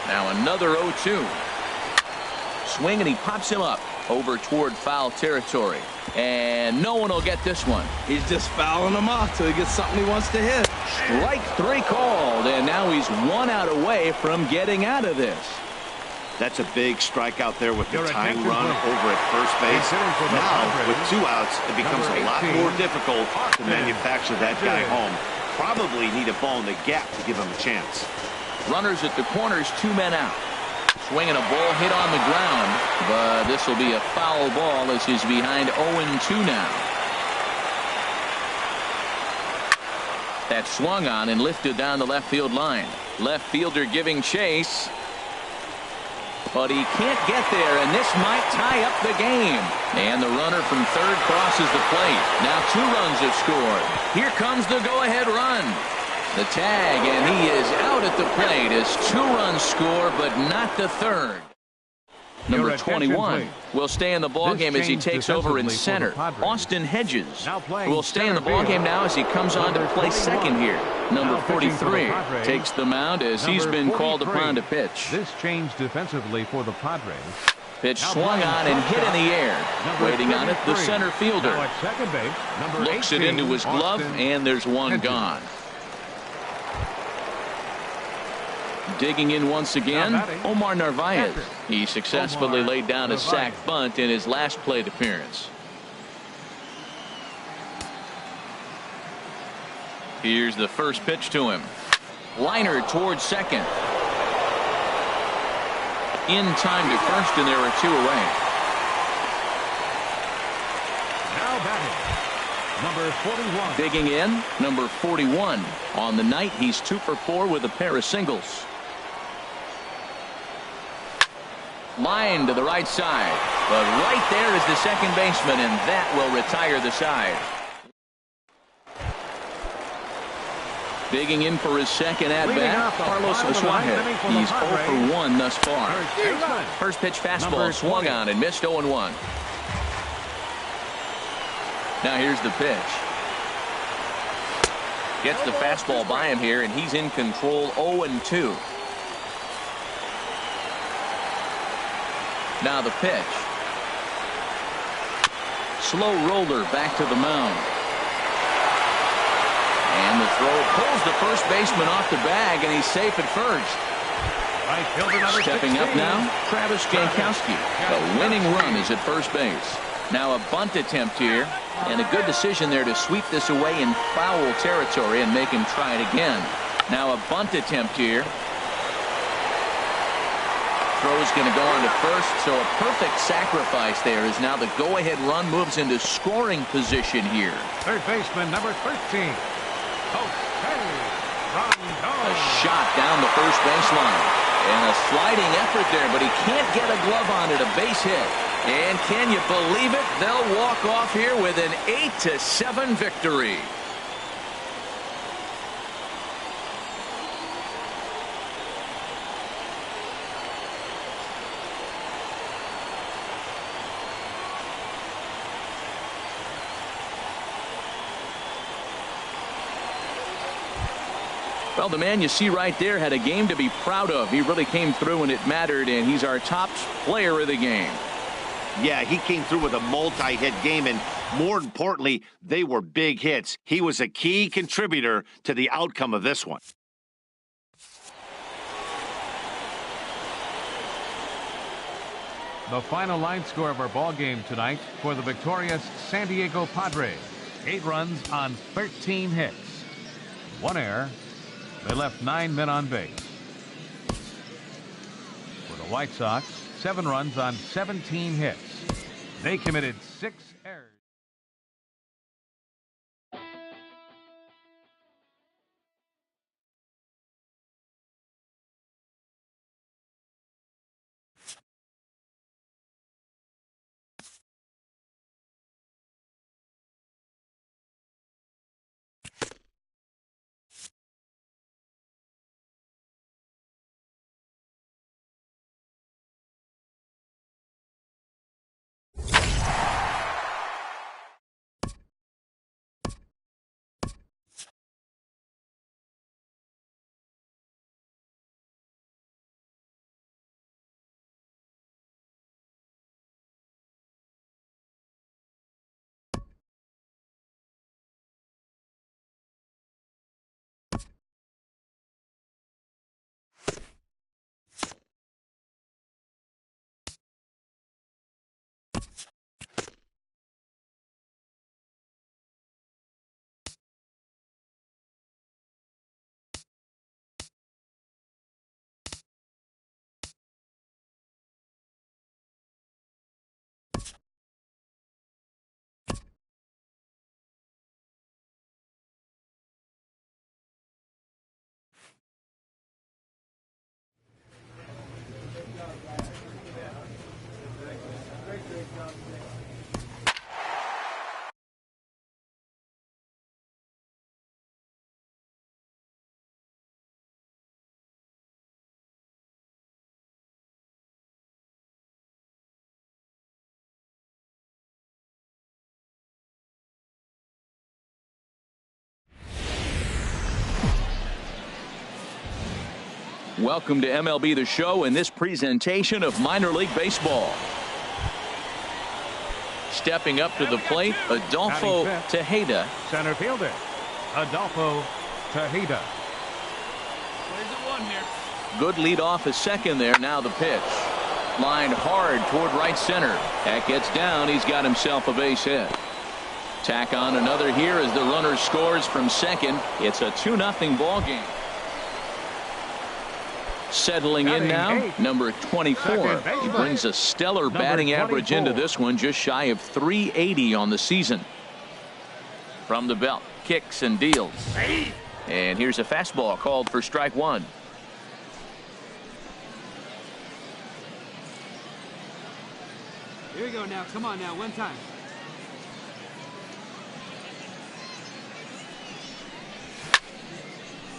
Now another 0-2. Swing, and he pops him up over toward foul territory. And no one will get this one. He's just fouling him off till he gets something he wants to hit. Strike 3 called, and now he's 1 out away from getting out of this. That's a big strikeout there with the tying run over at first base. Now, with 2 outs, it becomes a lot more difficult to manufacture that guy home. Probably need a ball in the gap to give him a chance. Runners at the corners, 2 men out. Swinging a ball hit on the ground, but this will be a foul ball as he's behind 0-2 now. That swung on and lifted down the left field line. Left fielder giving chase. But he can't get there, and this might tie up the game. And the runner from third crosses the plate. Now 2 runs have scored. Here comes the go-ahead run. The tag, and he is out at the plate as 2 runs score, but not the third. Number 21 will stay in the ballgame as he takes over in center. Austin Hedges will stay in the ballgame now as he comes on to play second here. Number 43 takes the mound as he's been called upon to pitch. This changed defensively for the Padres. Pitch swung on and hit in the air. Waiting on it, the center fielder looks it into his glove, and there's one gone. Digging in once again, Omar Narvaez. He successfully laid down a sac bunt in his last plate appearance. Here's the first pitch to him. Liner towards second. In time to first, and there are two away. Now batting, number 41. Digging in, number 41. On the night, he's 2 for 4 with a pair of singles. Line to the right side, but right there is the second baseman, and that will retire the side. Digging in for his second at-bat, Carlos Suarez. He's 0 for 1 thus far. First pitch fastball swung on and missed 0-1. Now here's the pitch. Gets the fastball by him here, and he's in control 0-2. Now the pitch. Slow roller back to the mound. And the throw pulls the first baseman off the bag, and he's safe at first. Stepping up now, Travis Jankowski. The winning run is at first base. Now a bunt attempt here, and a good decision there to sweep this away in foul territory and make him try it again. Now a bunt attempt here. Throw's going to go on to first, so a perfect sacrifice there as now the go-ahead run moves into scoring position here. Third baseman, number 13. A shot down the first baseline. And a sliding effort there, but he can't get a glove on it, a base hit. And can you believe it? They'll walk off here with an 8-7 victory. Well, the man you see right there had a game to be proud of. He really came through and it mattered, and he's our top player of the game. Yeah, he came through with a multi-hit game, and more importantly, they were big hits. He was a key contributor to the outcome of this one. The final line score of our ball game tonight for the victorious San Diego Padres. 8 runs on 13 hits. 1 error. They left 9 men on base. For the White Sox, 7 runs on 17 hits. They committed 6 errors. Welcome to MLB The Show in this presentation of minor league baseball. Stepping up to the plate, Adolfo Tejeda. Center fielder, Adolfo Tejeda. Good lead off at second there. Now the pitch. Lined hard toward right center. That gets down. He's got himself a base hit. Tack on another here as the runner scores from second. It's a 2-0 ball game. Settling in now, number 24. He brings a stellar batting average into this one, just shy of 380 on the season. From the belt, kicks and deals. And here's a fastball called for strike one. Here we go now. Come on now. One time.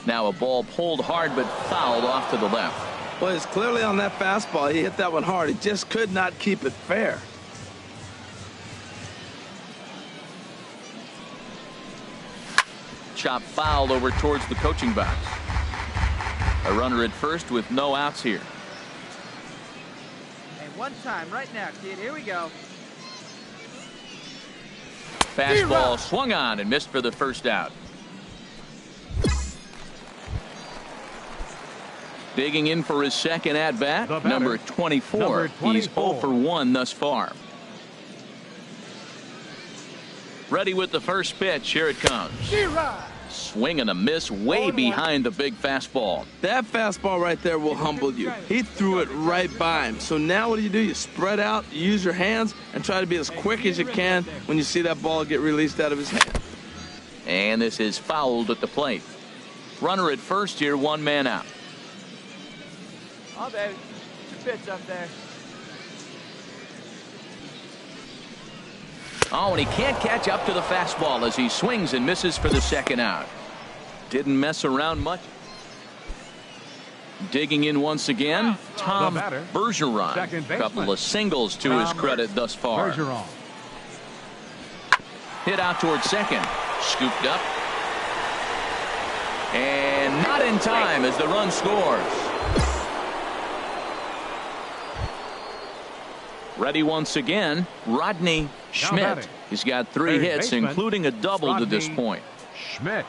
Now a ball pulled hard but fouled off to the left. Well, it's clearly on that fastball. He hit that one hard. He just could not keep it fair. Chop fouled over towards the coaching box. A runner at first with no outs here. Hey, one time right now, kid. Here we go. Fastball swung on and missed for the first out. Digging in for his second at bat, number 24. He's 0 for 1 thus far. Ready with the first pitch. Here it comes. Swing and a miss way behind the big fastball. That fastball right there will humble you. He threw it right by him. So now what do? You spread out, you use your hands, and try to be as quick as you can when you see that ball get released out of his hand. And this is fouled at the plate. Runner at first here, one man out. Oh, baby. Good pitch up there. Oh, and he can't catch up to the fastball as he swings and misses for the second out. Didn't mess around much. Digging in once again, Tom Bergeron. Couple of singles to his credit thus far. Bergeron. Hit out towards second. Scooped up. And not in time as the run scores. Ready once again, Rodney Schmidt. He's got 3 hits, including a double to this point. Schmidt.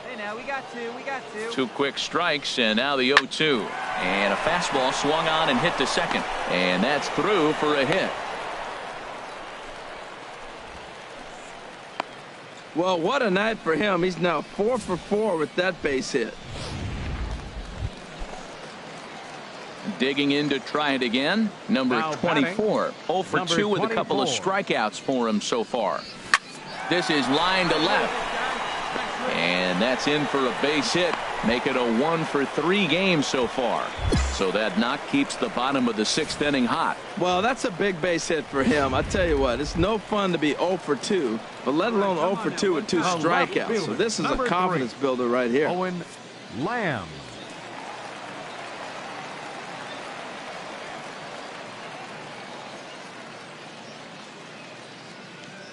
Hey, now we got two. 2 quick strikes, and now the 0-2. And a fastball swung on and hit to second. And that's through for a hit. Well, what a night for him. He's now 4 for 4 with that base hit. Digging in to try it again. Number 24. 0 for 2 with a couple of strikeouts for him so far. This is line to left. And that's in for a base hit. Make it a 1 for 3 game so far. So that knock keeps the bottom of the 6th inning hot. Well, that's a big base hit for him. I tell you what, it's no fun to be 0 for 2, but let alone 0 for 2 with 2 strikeouts. So this is a confidence builder right here. Owen Lamb.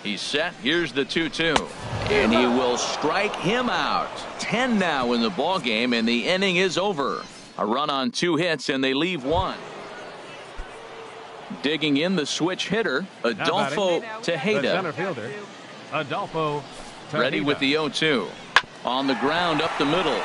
He's set. Here's the 2-2. And he will strike him out. 10 now in the ball game, and the inning is over. A run on 2 hits, and they leave 1. Digging in the switch hitter, Adolfo Tejeda. Center fielder, Adolfo Tejeda. Ready with the 0-2. On the ground up the middle.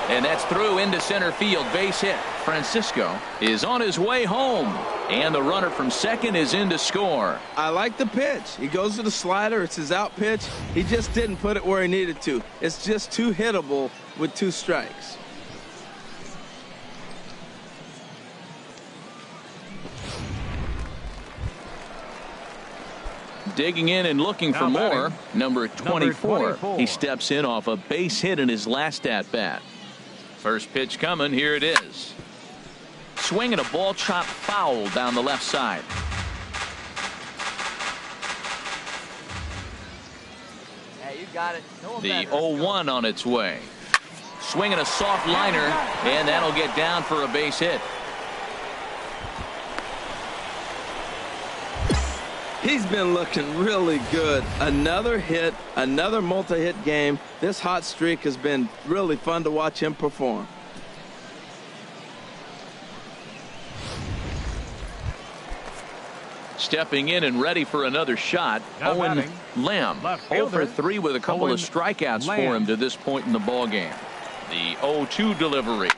And that's through into center field. Base hit. Francisco is on his way home. And the runner from second is in to score. I like the pitch. He goes to the slider. It's his out pitch. He just didn't put it where he needed to. It's just too hittable with 2 strikes. Digging in and looking for more. Number 24. He steps in off a base hit in his last at bat. First pitch coming. Here it is. Swinging a ball chopped foul down the left side. Hey, you got it. The 0-1 on its way. Swinging a soft liner, and that'll get down for a base hit. He's been looking really good. Another hit, another multi-hit game. This hot streak has been really fun to watch him perform. Stepping in and ready for another shot, Now Owen batting, Lamb. left 0 for fielder, 3 with a couple Owen of strikeouts Lamb. for him to this point in the ball game. The 0-2 delivery.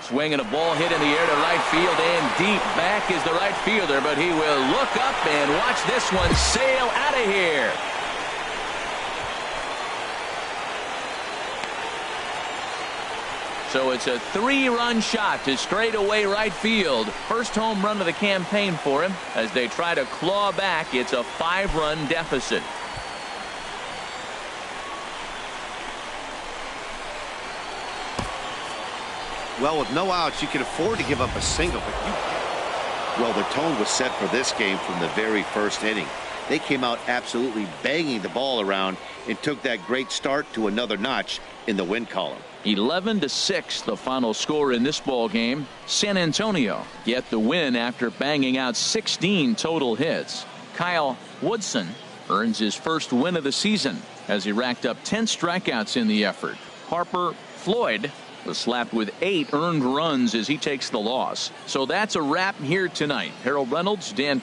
Swinging a ball hit in the air to right field and deep. Back is the right fielder, but he will look up and watch this one sail out of here. So it's a 3-run shot to straightaway right field. First home run of the campaign for him as they try to claw back. It's a 5-run deficit. Well, with no outs, you can afford to give up a single, but well, the tone was set for this game from the very first inning. They came out absolutely banging the ball around and took that great start to another notch in the win column. 11-6 the final score in this ball game. San Antonio get the win after banging out 16 total hits. Kyle Woodson earns his first win of the season as he racked up 10 strikeouts in the effort. Harper Floyd was slapped with 8 earned runs as he takes the loss. So that's a wrap here tonight. Harold Reynolds, Dan